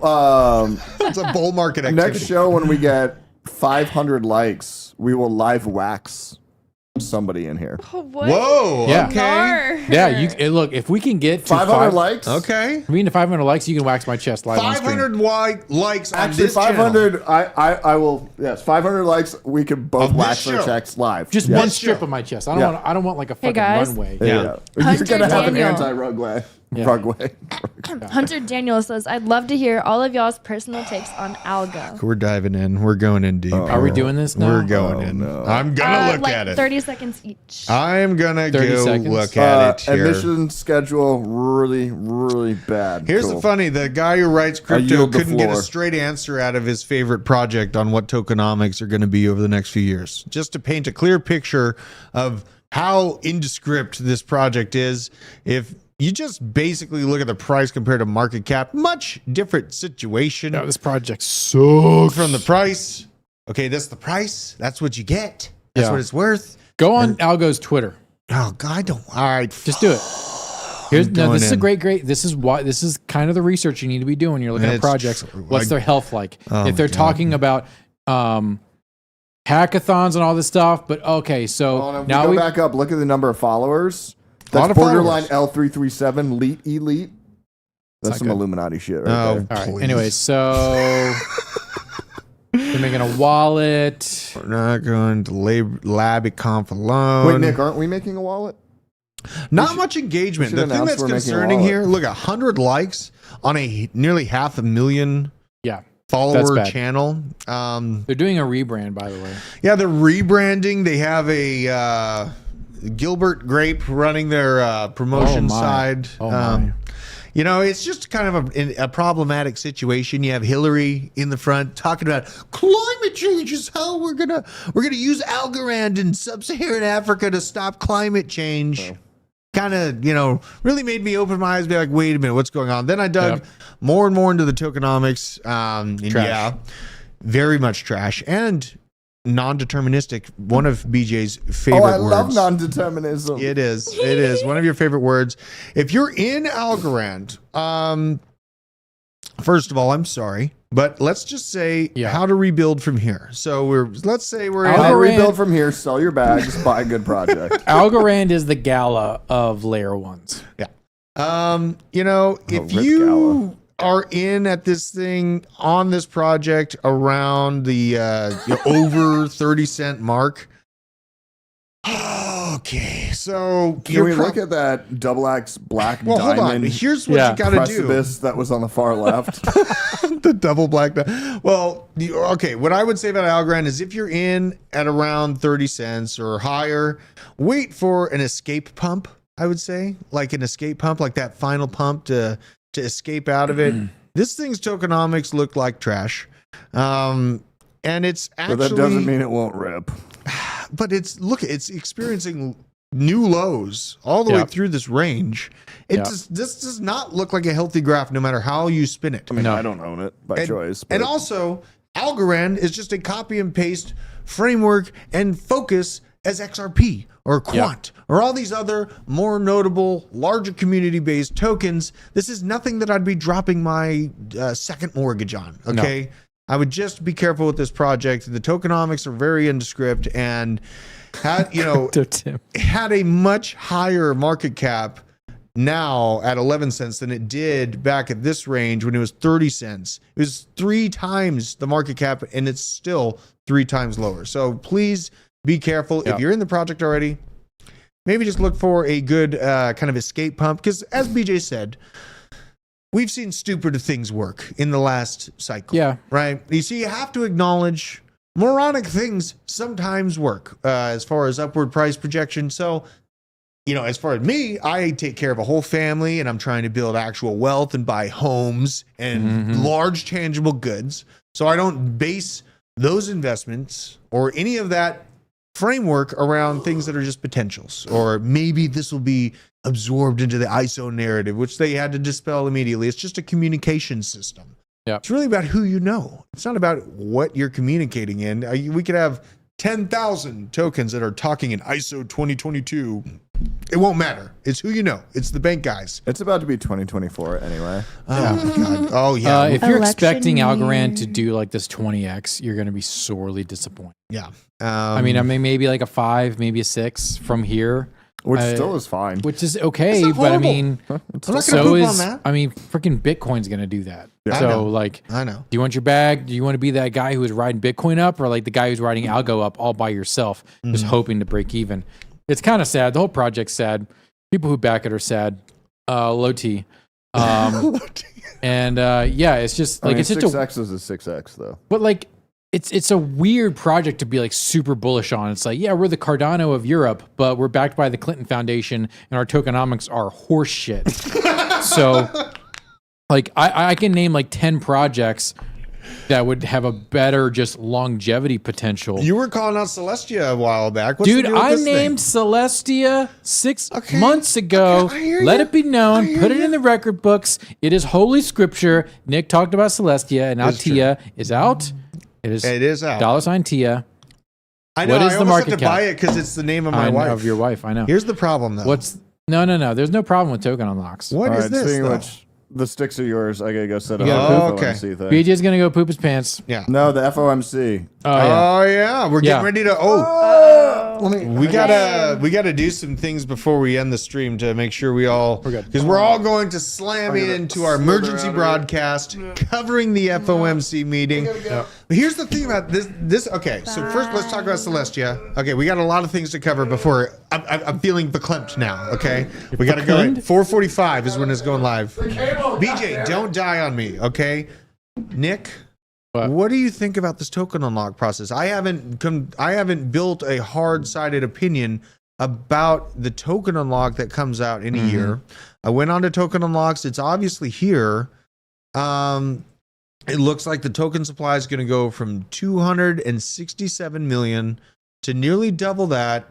it's a bull market activity. next show when we get 500 likes, we will live wax somebody in here. Oh, what? Whoa. Yeah. Okay. Yeah. Look, if we can get to 500 likes? Okay. If we get to 500 likes, you can wax my chest live on stream. 500 likes on Actually, this 500. I will. Yes, 500 likes. We can both Of this wax our show. checks live. Just Yes. one strip of my chest. I don't want like a fucking guys. runway. There you go. You're Hunter gonna have Daniel. an anti-rugway. Yeah. Rugway. Hunter Daniel says, I'd love to hear all of y'all's personal takes on algo. We're diving in. We're going in deep. Are we doing this now? We're going in. no. I'm gonna look like at it. 30 seconds each. I'm gonna 30 go seconds. look at it here. Emission schedule really, really bad. Here's Cool. the funny: the guy who writes crypto yield the couldn't get a floor. straight answer out of his favorite project on what tokenomics are going to be over the next few years. Just to paint a clear picture of how indescript this project is, if you just basically look at the price compared to market cap, much different situation No, this project sucks. from the price. Okay, that's the price. That's what you get. That's Yeah. what it's worth. Go on Algo's Twitter. Oh God, I don't. All right, Just do it. This going is a in. great. This is kind of the research you need to be doing. You're looking at It's projects. true. What's their health like? Oh if they're my God. talking about hackathons and all this stuff, but okay, so Hold on, now we we go back up. Look at the number of followers. Lot That's of borderline followers. L337 elite. That's some good. Illuminati shit right Oh, there. all right. please. Anyway, so they're making a wallet. We're not going to Labiconf alone. Wait, Nick, aren't we making a wallet? Not much engagement. we The should thing announce that's we're making a concerning wallet. here, look, 100 likes on a nearly 500,000 Yeah, follower bad. channel. they're doing a rebrand, by the way. Yeah, they're rebranding. They have a Gilbert Grape running their promotion Oh, my. side. Oh, my. You know, it's just kind of a problematic situation. You have Hillary in the front talking about climate change is how we're gonna use Algorand in sub-Saharan Africa to stop climate change. Kind of, really made me open my eyes and be like, wait a minute, what's going on? Then I dug more and more into the tokenomics. And Trash. yeah, very much trash and non-deterministic. One of BJ's favorite Oh, I words. love non-determinism. It is. It is one of your favorite words. If you're in Algorand, first of all, I'm sorry, but let's just say how to rebuild from here. So let's say we're How to Algorand- rebuild from here, sell your bags, buy a good project. Algorand is the gala of layer ones. if Rip you Gala. are in at this thing on this project around the over 30 cent mark. Okay, so Can we look at that double X black well, hold on. diamond Here's what Yeah. you got to do. precipice that was on the far left? The double black. Well, okay. What I would say about Algorand is if you're in at around 30 cents or higher, wait for an escape pump. I would say like an escape pump, like that final pump to escape out of it. This thing's tokenomics look like trash. And it's actually, But that doesn't mean it won't rip. but it's experiencing new lows all the way through this range. This does not look like a healthy graph, no matter how you spin it. I mean, I don't own it by choice. And but- also, Algorand is just a copy and paste framework and focus as XRP or Quant or all these other more notable, larger community-based tokens. This is nothing that I'd be dropping my second mortgage on. Okay. No. I would just be careful with this project. The tokenomics are very indescript and had a much higher market cap now at 11 cents than it did back at this range when it was 30 cents. It was 3 times the market cap and it's still 3 times lower. So please be careful. If you're in the project already, maybe just look for a good kind of escape pump because as BJ said, we've seen stupider things work in the last cycle. Yeah. Right? You see, you have to acknowledge moronic things sometimes work as far as upward price projection. So, as far as me, I take care of a whole family and I'm trying to build actual wealth and buy homes and large tangible goods. So I don't base those investments or any of that framework around things that are just potentials, or maybe this will be absorbed into the ISO narrative, which they had to dispel immediately. It's just a communication system. Yeah, it's really about who you know. It's not about what you're communicating in. We could have 10,000 tokens that are talking in ISO 2022, it won't matter. It's who you know. It's the bank guys. It's about to be 2024 anyway. Oh, God. Oh, yeah. If you're Election expecting year. Algorand to do like this 20x, you're going to be sorely disappointed. Yeah. I mean, maybe like a 5, maybe a 6 from here. Which still is fine. Which is okay, not but I horrible. mean, I'm not gonna so poop is on that. I mean, freaking Bitcoin's going to do that. I So know. like, I know. do you want your bag? Do you want to be that guy who is riding Bitcoin up, or like the guy who's riding Algo up all by yourself, just hoping to break even? It's kind of sad. The whole project's sad. People who back it are sad. Low T. And yeah, it's just like it's just a 6x is a 6x though. but like it's a weird project to be like super bullish on. It's like, yeah, we're the Cardano of Europe, but we're backed by the Clinton Foundation and our tokenomics are horse shit. So like I can name like 10 projects that would have a better just longevity potential. You were calling out Celestia a while back. What's the Dude, deal with I this thing? named Celestia 6 Okay. months ago. Okay, I hear Let ya. it be known. I hear Put it ya. in the record books. It is holy scripture. Nick talked about Celestia, and now It's true. Tia is out. It is out. $ Tia. I know. What is I the almost market have to cap? buy it because it's the name of my wife. Of your wife, I know. Here's the problem, though. No. There's no problem with token unlocks. What is this? Speaking of though? which, the sticks are yours. I gotta go set up gotta the poop? FOMC thing. BJ is gonna go poop his pants. Yeah. No, the FOMC. Oh yeah. Oh yeah, we're getting Yeah. ready to. We gotta do some things before we end the stream to make sure we all We're good. because we're all going to slam gonna into our slither emergency out of broadcast covering the FOMC meeting. But here's the thing about this. Okay, so first let's talk about Celestia. Okay, we got a lot of things to cover before. I'm feeling verklempt now. Okay, we gotta go. At 4:45 is when it's going live. BJ, don't die on me. Okay, Nick. What do you think about this token unlock process? I haven't built a hard-sided opinion about the token unlock that comes out in a year. I went on to token unlocks. It's obviously here. It looks like the token supply is going to go from 267 million to nearly double that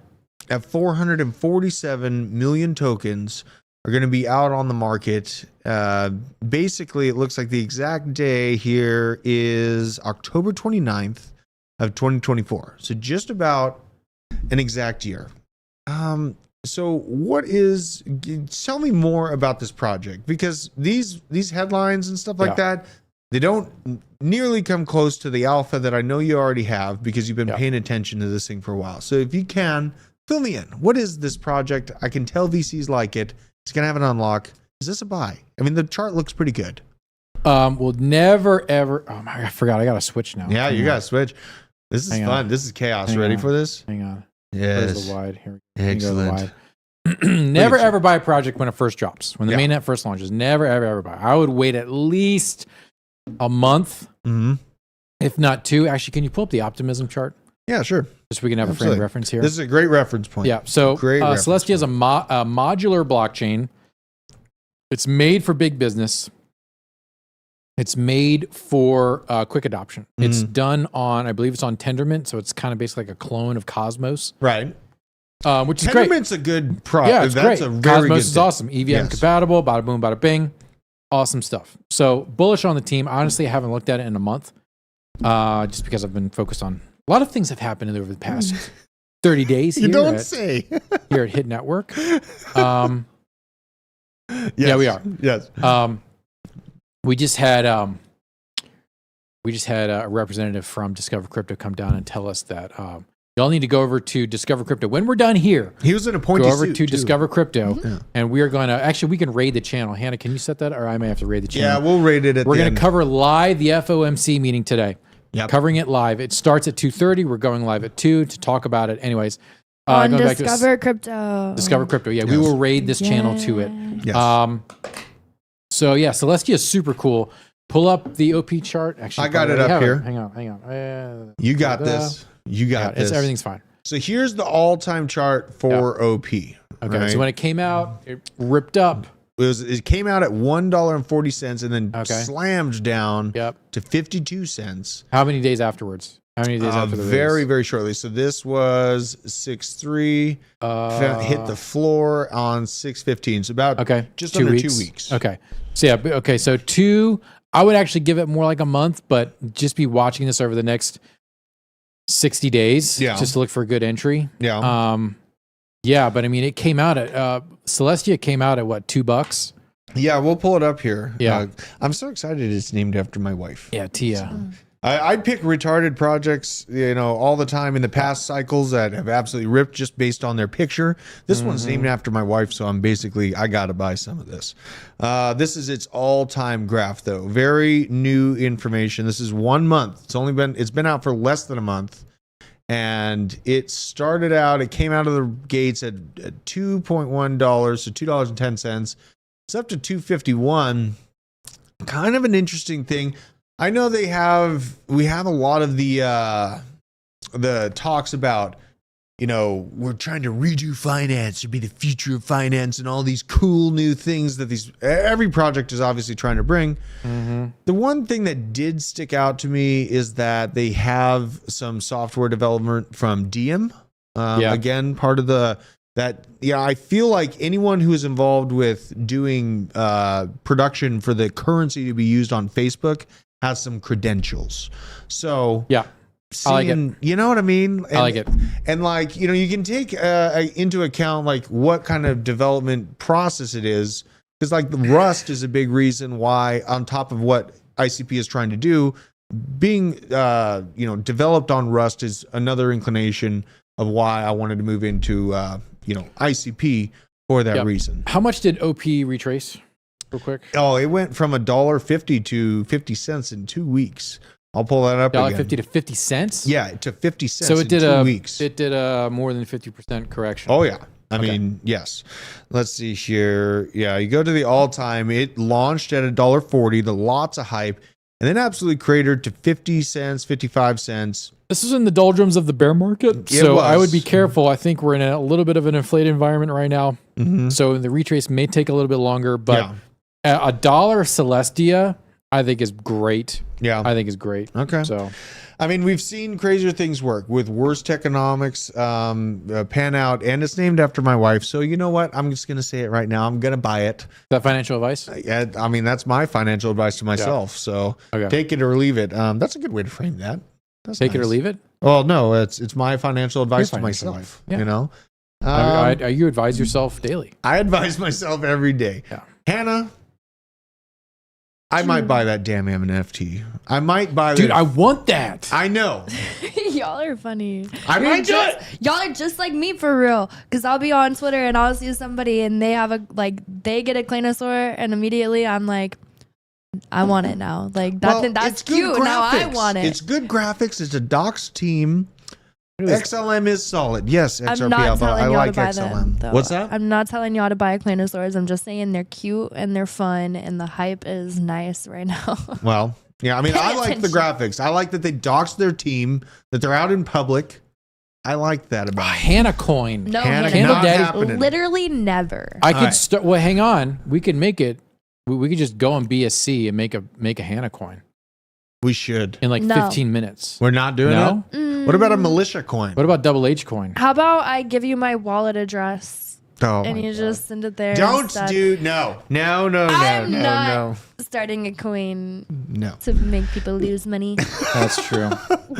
at 447 million tokens are going to be out on the market. Basically, it looks like the exact day here is October 29th of 2024. So just about an exact year. So tell me more about this project, because these headlines and stuff like that, they don't nearly come close to the alpha that I know you already have because you've been paying attention to this thing for a while. So if you can, fill me in. What is this project? I can tell VCs like it. It's going to have an unlock. Is this a buy? I mean, the chart looks pretty good. We'll never ever. Oh my! I forgot. I got to switch now. Yeah, Hang you on. got to switch. This is Hang fun. on. This is chaos. Hang Ready on. for this? Hang on. Where's Yes. the wide? Here we go. Excellent. Never ever buy a project when it first drops. When the Yeah. mainnet first launches, never ever buy. I would wait at least a month, if not 2. Actually, can you pull up the optimism chart Yeah, sure. just so we can have a frame Absolutely. of reference here? This is a great reference point. Yeah. So Great reference Celestia is a modular blockchain. It's made for big business. It's made for quick adoption. It's done on, I believe it's on Tendermint, so it's kind of basically like a clone of Cosmos, Right. which is great. Tendermint's a good product. Yeah, it's That's great. a very Cosmos good is thing. awesome. EVM Yes. compatible. Bada boom, bada bing. Awesome stuff. So bullish on the team. Honestly, I haven't looked at it in a month, just because I've been focused on a lot of things have happened over the past 30 days. You here don't at, say. here at Hit Network. Yes. Yeah, we are. Yes. We just had a representative from Discover Crypto come down and tell us that y'all need to go over to Discover Crypto when we're done here. He was an appointee. Go over suit, to too. Discover Crypto, Yeah. and we are going to actually we can raid the channel. Hannah, can you set that, or I may have to raid the channel? Yeah, we'll rate it at We're the going end. to cover live the FOMC meeting today. Yep. Covering it live. It starts at 2:30. We're going live at 2 to talk about it. Anyways, On going back to Discover Crypto. Discover Crypto. Yeah, we Yes. will raid this channel to it. Yes. So yeah, Celestia is super cool. Pull up the OP chart. Actually, I got it probably up have here. Hang on. You got this. You got this. Everything's fine. So here's the all-time chart for OP. Okay. right? So when it came out, it ripped up. It came out at $1.40 and then Okay. slammed down Yep. to 52 cents. How many days afterwards? How many days after the Very, release? very shortly. So this was 6.3, hit the floor on 6.15. So about just 2 under weeks. 2 weeks. Okay. So yeah. Okay. So 2. I would actually give it more like a month, but just be watching this over the next 60 days Yeah. just to look for a good entry. Yeah. Yeah, but I mean, it came out at Celestia came out at what, $2? Yeah, we'll pull it up here. Yeah. I'm so excited it's named after my wife. Yeah, Tia. I'd pick retarded projects, all the time in the past cycles that have absolutely ripped just based on their picture. This one's named after my wife, so I got to buy some of this. This is its all-time graph, though. Very new information. This is 1 month. It's been out for less than a month. And it came out of the gates at $2.1, so $2.10. It's up to $2.51. Kind of an interesting thing. I know we have a lot of the talks about, we're trying to redo finance to be the future of finance and all these cool new things that every project is obviously trying to bring. The one thing that did stick out to me is that they have some software development from Diem. Again, part of I feel like anyone who is involved with doing production for the currency to be used on Facebook has some credentials. So Yeah. I like it. you know what I mean? I like it. And you can take into account what kind of development process it is, because the Rust is a big reason why, on top of what ICP is trying to do, being developed on Rust is another inclination of why I wanted to move into ICP for that reason. How much did OP retrace? Real quick. Oh, it went from $1.50 to 50 cents in 2 weeks. I'll pull that up again. $1.50 to 50 cents? Yeah, to 50 cents So it did 2 weeks. It did a more than 50% correction. Oh, yeah. I mean, yes. Let's see here. Yeah, you go to the all-time. It launched at $1.40, the lots of hype, and then absolutely cratered to 50 cents, 55 cents. This is in the doldrums of the bear market, so I would be careful. I think we're in a little bit of an inflated environment right now, so the retrace may take a little bit longer, but $1 Celestia, I think is great. Yeah. I think is great. Okay. So, I mean, we've seen crazier things work with worse Tokenomics pan out, and it's named after my wife. So you know what? I'm just going to say it right now. I'm going to buy it. is that financial advice? I mean, that's my financial advice to myself. So take it or leave it. That's a good way to frame that. That's Take it or nice. leave it? Well, no, it's my financial advice to financial myself. life. Yeah. You advise yourself daily. I advise myself every day. Yeah. Hannah, I might buy that damn NFT. I might buy that. Dude, I want that. I know. Y'all are funny. I might do it. Y'all are just like me for real. Because I'll be on Twitter and I'll see somebody and they have they get a Claynosaur and immediately I'm like, I want it now. That's cute. Now I want it. It's good graphics. It's a docs team. XLM is solid. Yes, XRP. I'm not telling I y'all like to buy XLM. them, though. What's that? I'm not telling y'all to buy Claynosaurs. I'm just saying they're cute and they're fun and the hype is nice right now. Well, yeah. I mean, Pay I like the graphics. I like that they doxed their team, that they're out in public. I like that about it. Hannah coin. No, Hannah, Hannah, not Daddy. happening. literally never. I could right. start. Well, hang on. We could make it. We could just go on BSC and make a Hannah coin We should. in like No. 15 minutes. We're not doing No? it. What about a militia coin? What about Double H coin? How about I give you my wallet address Oh, and my you God. just send it there? Don't instead? do no. I'm No. not starting a coin No. to make people lose money. That's true.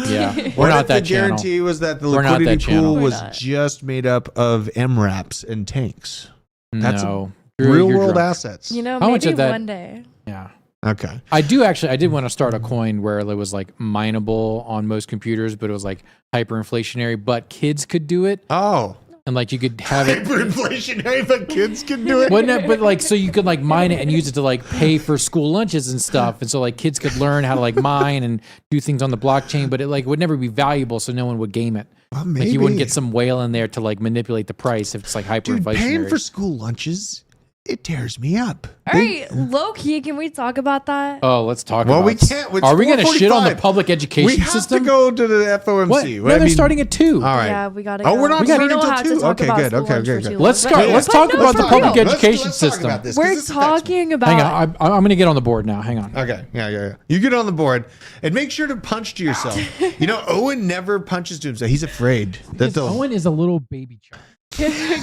Yeah, What we're if not that the channel. guarantee was that the We're not liquidity that channel. pool We're was not. just made up of MRAPs and tanks? That's No, Real You're world drunk. assets. You know, How much maybe of that- one day. Yeah. Okay. I did want to start a coin where it was like mineable on most computers, but it was like hyperinflationary, but kids could do it. Oh. And like you could have it. Hyperinflationary, but kids can do it. Wouldn't it? But like, so you could like mine it and use it to like pay for school lunches and stuff. And so like kids could learn how to like mine and do things on the blockchain, but it like would never be valuable. So no one would game it. Well, Like you wouldn't maybe. get some whale in there to like manipulate the price if it's like Dude, hyperinflationary. paying for school lunches, it tears me up. All right, low key, can we talk about that? Oh, let's talk Well, about we it. can't. It's Are we going to shit on the 4:45. public education We have system? to go to the FOMC. What? No, they're starting at 2. All right. Yeah, we gotta. Oh, go. we're not We starting don't till have to 2. talk Okay, about good. school Okay, lunch okay, for good. too Let's long. go. But- Let's but talk no, about the for public real. education let's talk system. about this, 'cause We're this is fascinating. talking about. Hang on, I'm going to get on the board now. Hang on. Okay, yeah. You get on the board and make sure to punch to yourself. You know, Owen never punches to himself. He's afraid that the Owen is a little baby child.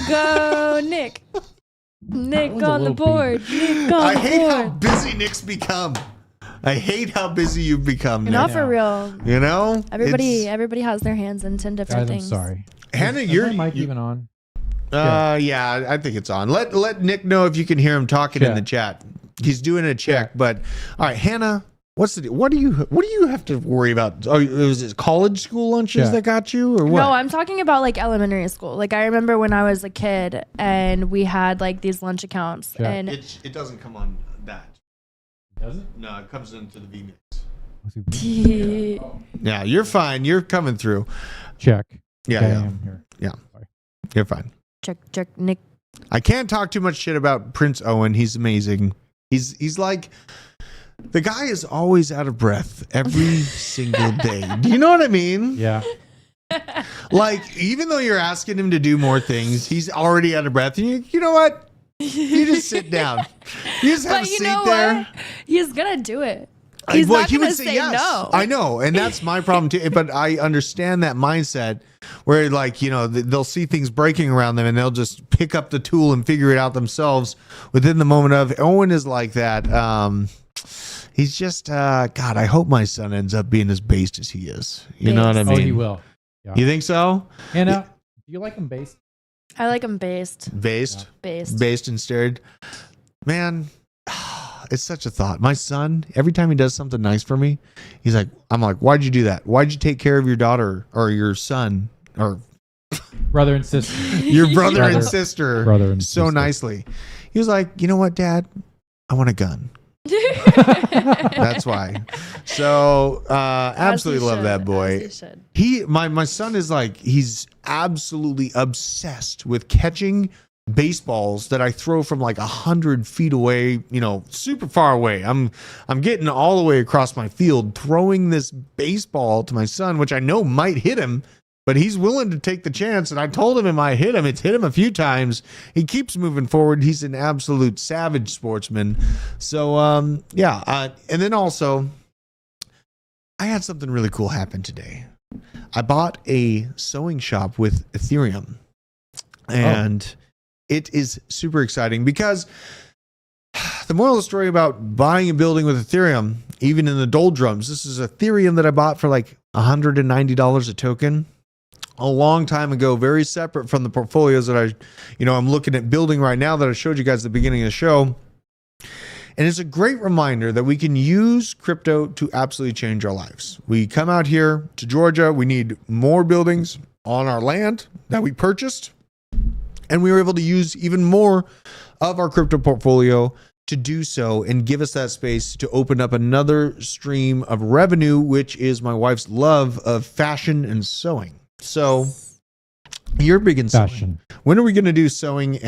Go, Nick. Nick That was a on the little board. Nick on I the hate how board. busy Nick's become. I hate how busy you've become. Not Nick. for real. You know, Everybody has their hands in 10 different Guys, I'm things. sorry. Hannah, Is you're my mic even on? yeah, I think it's on. Let Nick know if you can hear him talking in Yeah. the chat. He's doing a check, but all right, Hannah, what do you have to worry about? Oh, was it college school lunches that got you, or what? No, I'm talking about like elementary school. Like I remember when I was a kid and we had like these lunch accounts, and it doesn't come on that. Does it? No, it comes into the VMix. yeah. Yeah, you're fine. You're coming through. Check. Yeah, Okay, yeah. I'm here. Yeah. Sorry. You're fine. check Nick. I can't talk too much shit about Prince Owen. He's amazing. He's like, the guy is always out of breath every single day. Do you know what I mean? Yeah. Like, even though you're asking him to do more things, he's already out of breath. And you know what? You just sit down. You just have But a you seat know there. what? He's gonna do it. He's Well, not he gonna would say say yes. no. I know, and that's my problem too. But I understand that mindset where, like, you know, they'll see things breaking around them and they'll just pick up the tool and figure it out themselves within the moment of. Owen is like that. He's just God. I hope my son ends up being as based as he is. You know what I mean? Oh, he will. Yeah. You think so? Hannah, do you like him based? I like him based. Based, Based. and steered. Man, it's such a thought. My son, every time he does something nice for me, I'm like, why'd you do that? Why'd you take care of your daughter or your son or Brother and sister. your brother and sister Brother and so sister. nicely? He was like, you know what, Dad? I want a gun. That's why. So absolutely love that boy. My son is like, he's absolutely obsessed with catching baseballs that I throw from like 100 feet away, you know, super far away. I'm getting all the way across my field, throwing this baseball to my son, which I know might hit him, but he's willing to take the chance. And I told him it might hit him. It's hit him a few times. He keeps moving forward. He's an absolute savage sportsman. So, and then also, I had something really cool happen today. I bought a sewing shop with Ethereum, and it is super exciting because the moral of the story about buying a building with Ethereum, even in the doldrums, this is Ethereum that I bought for like $190 a token a long time ago, very separate from the portfolios that I'm looking at building right now that I showed you guys at the beginning of the show. And it's a great reminder that we can use crypto to absolutely change our lives. We come out here to Georgia, we need more buildings on our land that we purchased, and we were able to use even more of our crypto portfolio to do so and give us that space to open up another stream of revenue, which is my wife's love of fashion and sewing. So you're big in sewing. Fashion. When are we going to do sewing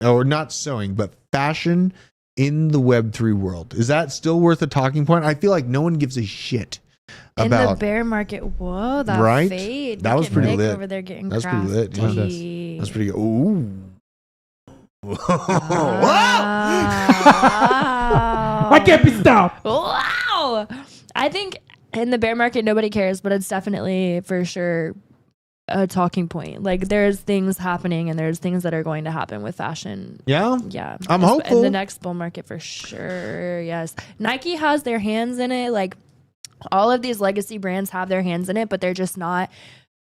or not sewing, but fashion in the Web3 world? Is that still worth a talking point? I feel like no one gives a shit about in the bear market. Whoa, that right? fade. That was pretty Nick lit. over there getting That's crafty. pretty lit. Yeah. That's pretty good. Ooh. Wow. I can't be stopped. Wow. I think in the bear market, nobody cares, but it's definitely for sure a talking point. Like there's things happening and there's things that are going to happen with fashion. Yeah. Yeah. I'm hopeful. In the next bull market for sure. Yes. Nike has their hands in it. Like all of these legacy brands have their hands in it, but they're just not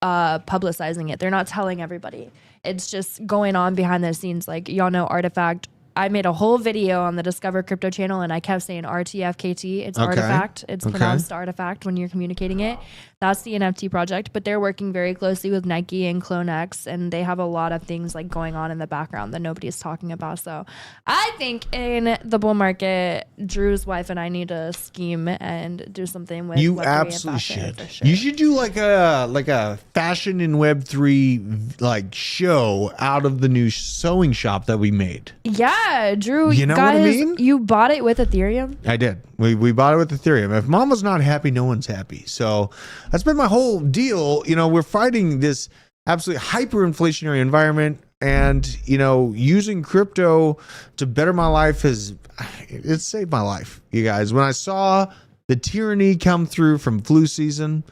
publicizing it. They're not telling everybody. It's just going on behind the scenes. Like y'all know Artifact. I made a whole video on the Discover Crypto channel and I kept saying RTFKT. It's Artifact. It's pronounced Artifact when you're communicating it. That's the NFT project, but they're working very closely with Nike and CloneX, and they have a lot of things like going on in the background that nobody's talking about. So I think in the bull market, Drew's wife and I need to scheme and do something with You Web3 absolutely and should. fashion, for sure. You should do like a fashion in Web3 like show out of the new sewing shop that we made. Yeah, Drew, You know guys, what I mean? you bought it with Ethereum? I did. We bought it with Ethereum. If mama's not happy, no one's happy. So that's been my whole deal. You know, we're fighting this absolutely hyperinflationary environment, and you know, using crypto to better my life it's saved my life, you guys. When I saw the tyranny come through from flu season,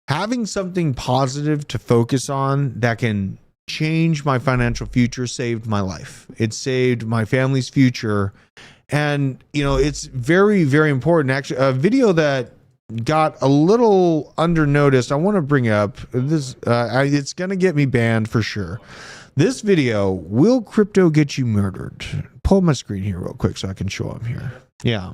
having something positive to focus on that can change my financial future saved my life. It saved my family's future. And, it's very, very important. Actually, a video that got a little under noticed. I want to bring up this. It's going to get me banned for sure. This video, will crypto get you murdered? Pull my screen here real quick so I can show them here. Yeah.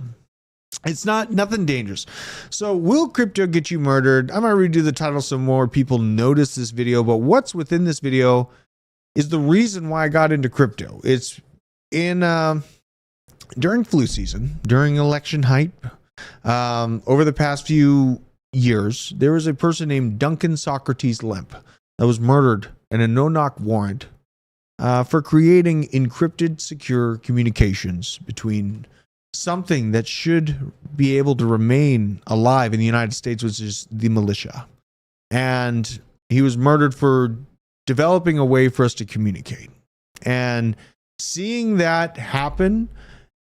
It's nothing dangerous. So will crypto get you murdered? I might redo the title so more people notice this video, but what's within this video is the reason why I got into crypto. It's in during flu season, during election hype, over the past few years, there was a person named Duncan Socrates Lemp that was murdered in a no-knock warrant for creating encrypted, secure communications between something that should be able to remain alive in the United States, which is the militia. And he was murdered for developing a way for us to communicate. And seeing that happen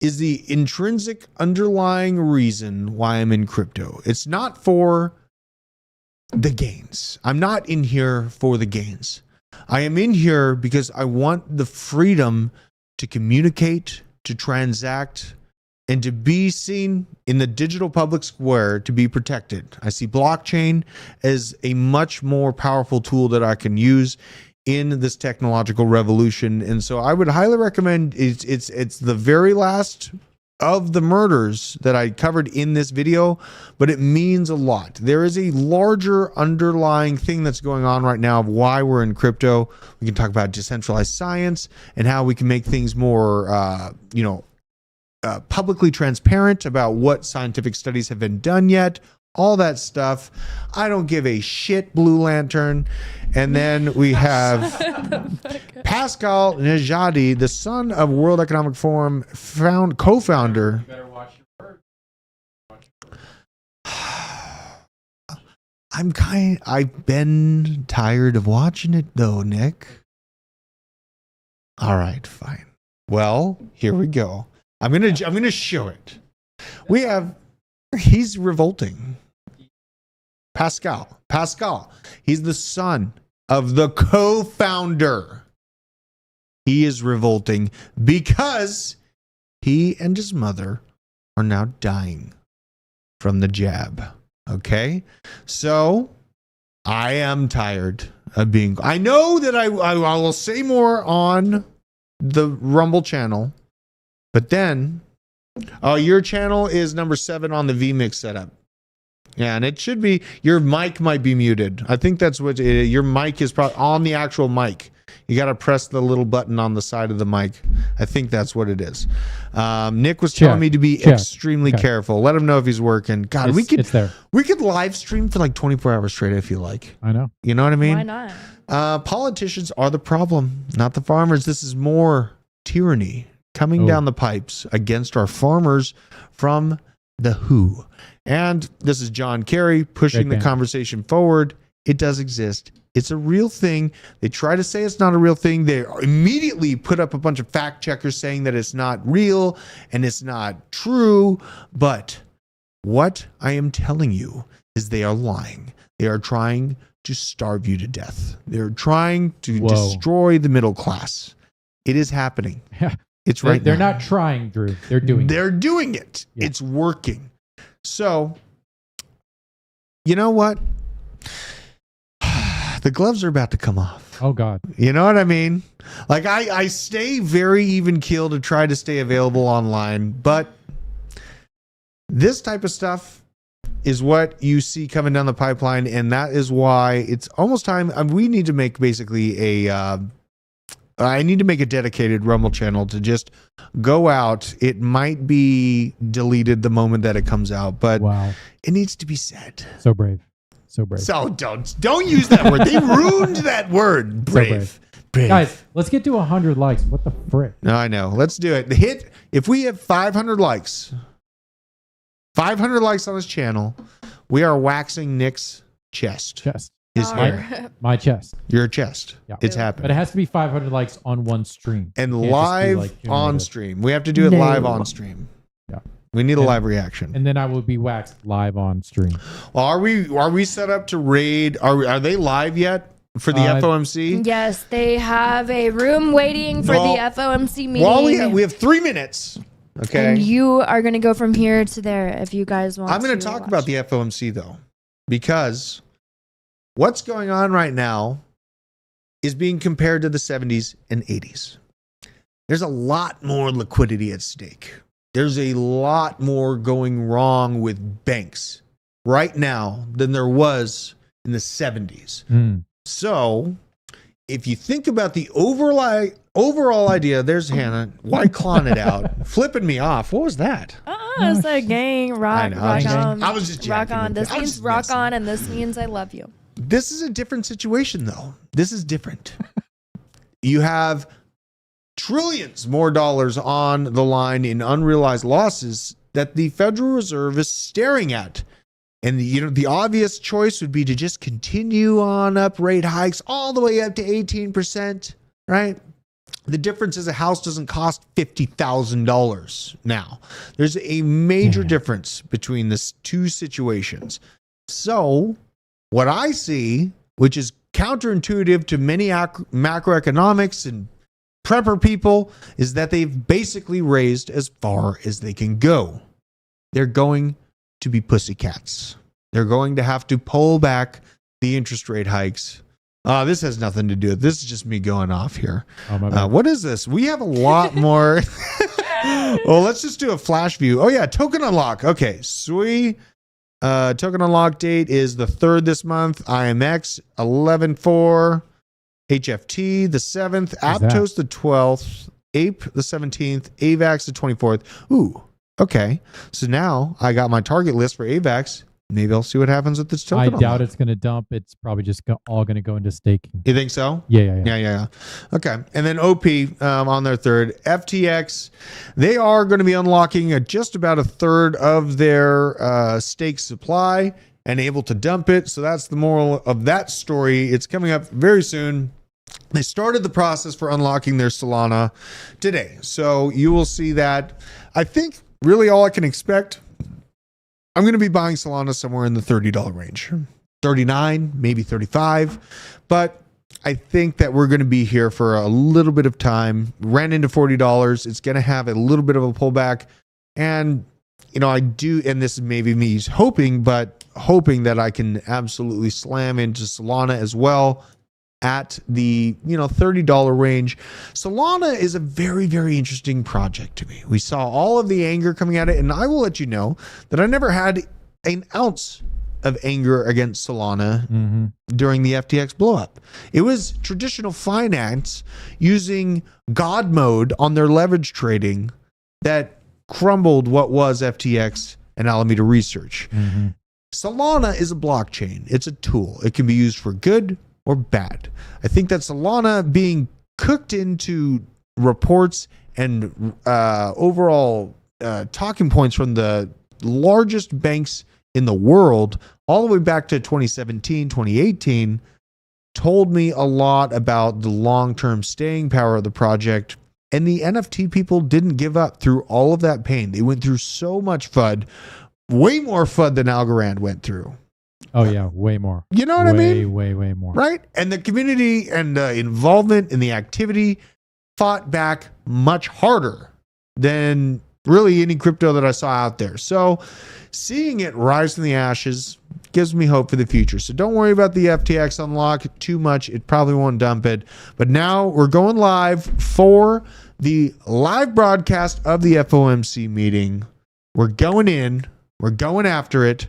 is the intrinsic underlying reason why I'm in crypto. It's not for the gains. I'm not in here for the gains. I am in here because I want the freedom to communicate, to transact, and to be seen in the digital public square, to be protected. I see blockchain as a much more powerful tool that I can use in this technological revolution. And so I would highly recommend, it's the very last of the murders that I covered in this video, but it means a lot. There is a larger underlying thing that's going on right now of why we're in crypto. We can talk about decentralized science and how we can make things more, publicly transparent about what scientific studies have been done yet, all that stuff. I don't give a shit, Blue Lantern. And then we have Pascal Nejadi, the son of World Economic Forum co-founder. You better watch your words. I've been tired of watching it though, Nick. All right, fine. Well, here we go. I'm gonna show it. He's revolting. Pascal. He's the son of the co-founder. He is revolting because he and his mother are now dying from the jab. Okay? So I am tired of being. I know that I will say more on the Rumble channel. But then, your channel is number 7 on the vMix setup. Yeah, and it should be, your mic might be muted. I think that's what, your mic is probably on the actual mic. You got to press the little button on the side of the mic. I think that's what it is. Nick was telling me to be extremely careful. Let him know if he's working. God, it's there. We could live stream for like 24 hours straight, I feel like. I know. You know what I mean? Why not? Politicians are the problem, not the farmers. This is more tyranny coming down the pipes against our farmers from the WHO. And this is John Kerry pushing the conversation forward. It does exist. It's a real thing. They try to say it's not a real thing. They immediately put up a bunch of fact checkers saying that it's not real and it's not true. But what I am telling you is they are lying. They are trying to starve you to death. They're trying to destroy the middle class. It is happening. It's right. They're not trying, Drew. They're doing it. Yeah. It's working. So, you know what? The gloves are about to come off. Oh, God. You know what I mean? Like, I stay very even keel to try to stay available online, but this type of stuff is what you see coming down the pipeline, and that is why it's almost time. We need to make basically I need to make a dedicated Rumble channel to just go out. It might be deleted the moment that it comes out, but it needs to be said. So brave. So don't use that word. They ruined that word. Brave. Brave. Guys, let's get to 100 likes. What the frick? No, I know. Let's do it. If we have 500 likes, 500 likes on this channel, we are waxing Nick's chest. His hair. My chest. Your chest. Yeah. It's happening. But it has to be 500 likes on one stream. And live on stream. We have to do it live on stream. Yeah. We need a live reaction. And then I will be waxed live on stream. Well, are we set up to raid? Are they live yet for the FOMC? Yes, they have a room waiting for the FOMC meeting. Well, we have 3 minutes. Okay. And you are going to go from here to there if you guys want. I'm going to talk about the FOMC though, because what's going on right now is being compared to the 70s and 80s. There's a lot more liquidity at stake. There's a lot more going wrong with banks right now than there was in the 70s. So if you think about the overall idea, there's Hannah. Why clawing it out? Flipping me off. What was that? It's a gang rock on. I was just rock jacking on. with This it. I was means just rock messing. on, and this means I love you. This is a different situation, though. This is different. You have trillions more dollars on the line in unrealized losses that the Federal Reserve is staring at. And the obvious choice would be to just continue on up rate hikes all the way up to 18%, right? The difference is a house doesn't cost $50,000 now. There's a major difference between the two situations. So what I see, which is counterintuitive to many macroeconomics and prepper people, is that they've basically raised as far as they can go. They're going to be pussycats. They're going to have to pull back the interest rate hikes. This has nothing to do with this. Is just me going off here. What is this? We have a lot more. Well, let's just do a flash view. Oh yeah, token unlock. Okay, sweet. Token unlock date is the 3rd this month. IMX 11/4. HFT the 7th. Aptos the 12th. Ape the 17th. AVAX the 24th. Ooh. Okay. So now I got my target list for AVAX. Maybe I'll see what happens with this token. I doubt it's going to dump. It's probably just all going to go into staking. You think so? Yeah. Okay. And then OP on their 3rd. FTX, they are going to be unlocking just about a third of their stake supply and able to dump it. So that's the moral of that story. It's coming up very soon. They started the process for unlocking their Solana today. So you will see that. I think really all I can expect, I'm going to be buying Solana somewhere in the $30 range. 39, maybe 35. But I think that we're going to be here for a little bit of time. Ran into $40. It's going to have a little bit of a pullback. And, I do, and this is maybe me hoping that I can absolutely slam into Solana as well at the $30 range. Solana is a very, very interesting project to me. We saw all of the anger coming at it, and I will let you know that I never had an ounce of anger against Solana during the FTX blowup. It was traditional finance using God mode on their leverage trading that crumbled what was FTX and Alameda Research. Solana is a blockchain. It's a tool. It can be used for good or bad. I think that Solana being cooked into reports and overall talking points from the largest banks in the world all the way back to 2017, 2018 told me a lot about the long-term staying power of the project. And the NFT people didn't give up through all of that pain. They went through so much FUD, way more FUD than Algorand went through. Oh yeah, way more. You know what I mean? Way more. Right? And the community and the involvement in the activity fought back much harder than really any crypto that I saw out there. So seeing it rise from the ashes gives me hope for the future. So don't worry about the FTX unlock too much. It probably won't dump it. But now we're going live for the live broadcast of the FOMC meeting. We're going in. We're going after it.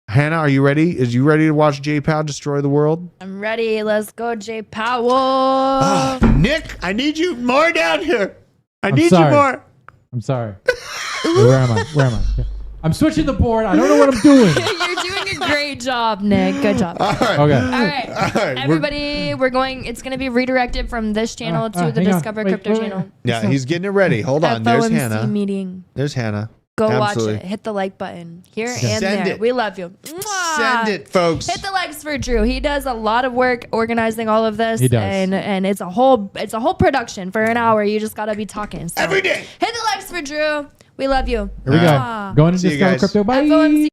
Hannah, are you ready? Is you ready to watch J Powell destroy the world? I'm ready. Let's go, J Powell. Nick, I need you more down here. I'm need sorry. you more. I'm sorry. Where am I? I'm switching the board. I don't know what I'm doing. You're doing a great job, Nick. Good job. All right. Okay. All right. Everybody, we're going. It's going to be redirected from this channel to the Discover Crypto channel. Yeah, he's getting it ready. Hold on. There's FOMC Hannah. meeting. There's Hannah. Go Absolutely. watch it. Hit the like button here and Send there. it. We love you. Mwah. Send it, folks. Hit the likes for Drew. He does a lot of work organizing all of this. He does. And it's a whole production for an hour. You just gotta be talking. So Every day. Hit the likes for Drew. We love you. Here we go. Mwah. Going to See you Discover guys. Crypto. Bye. FOMC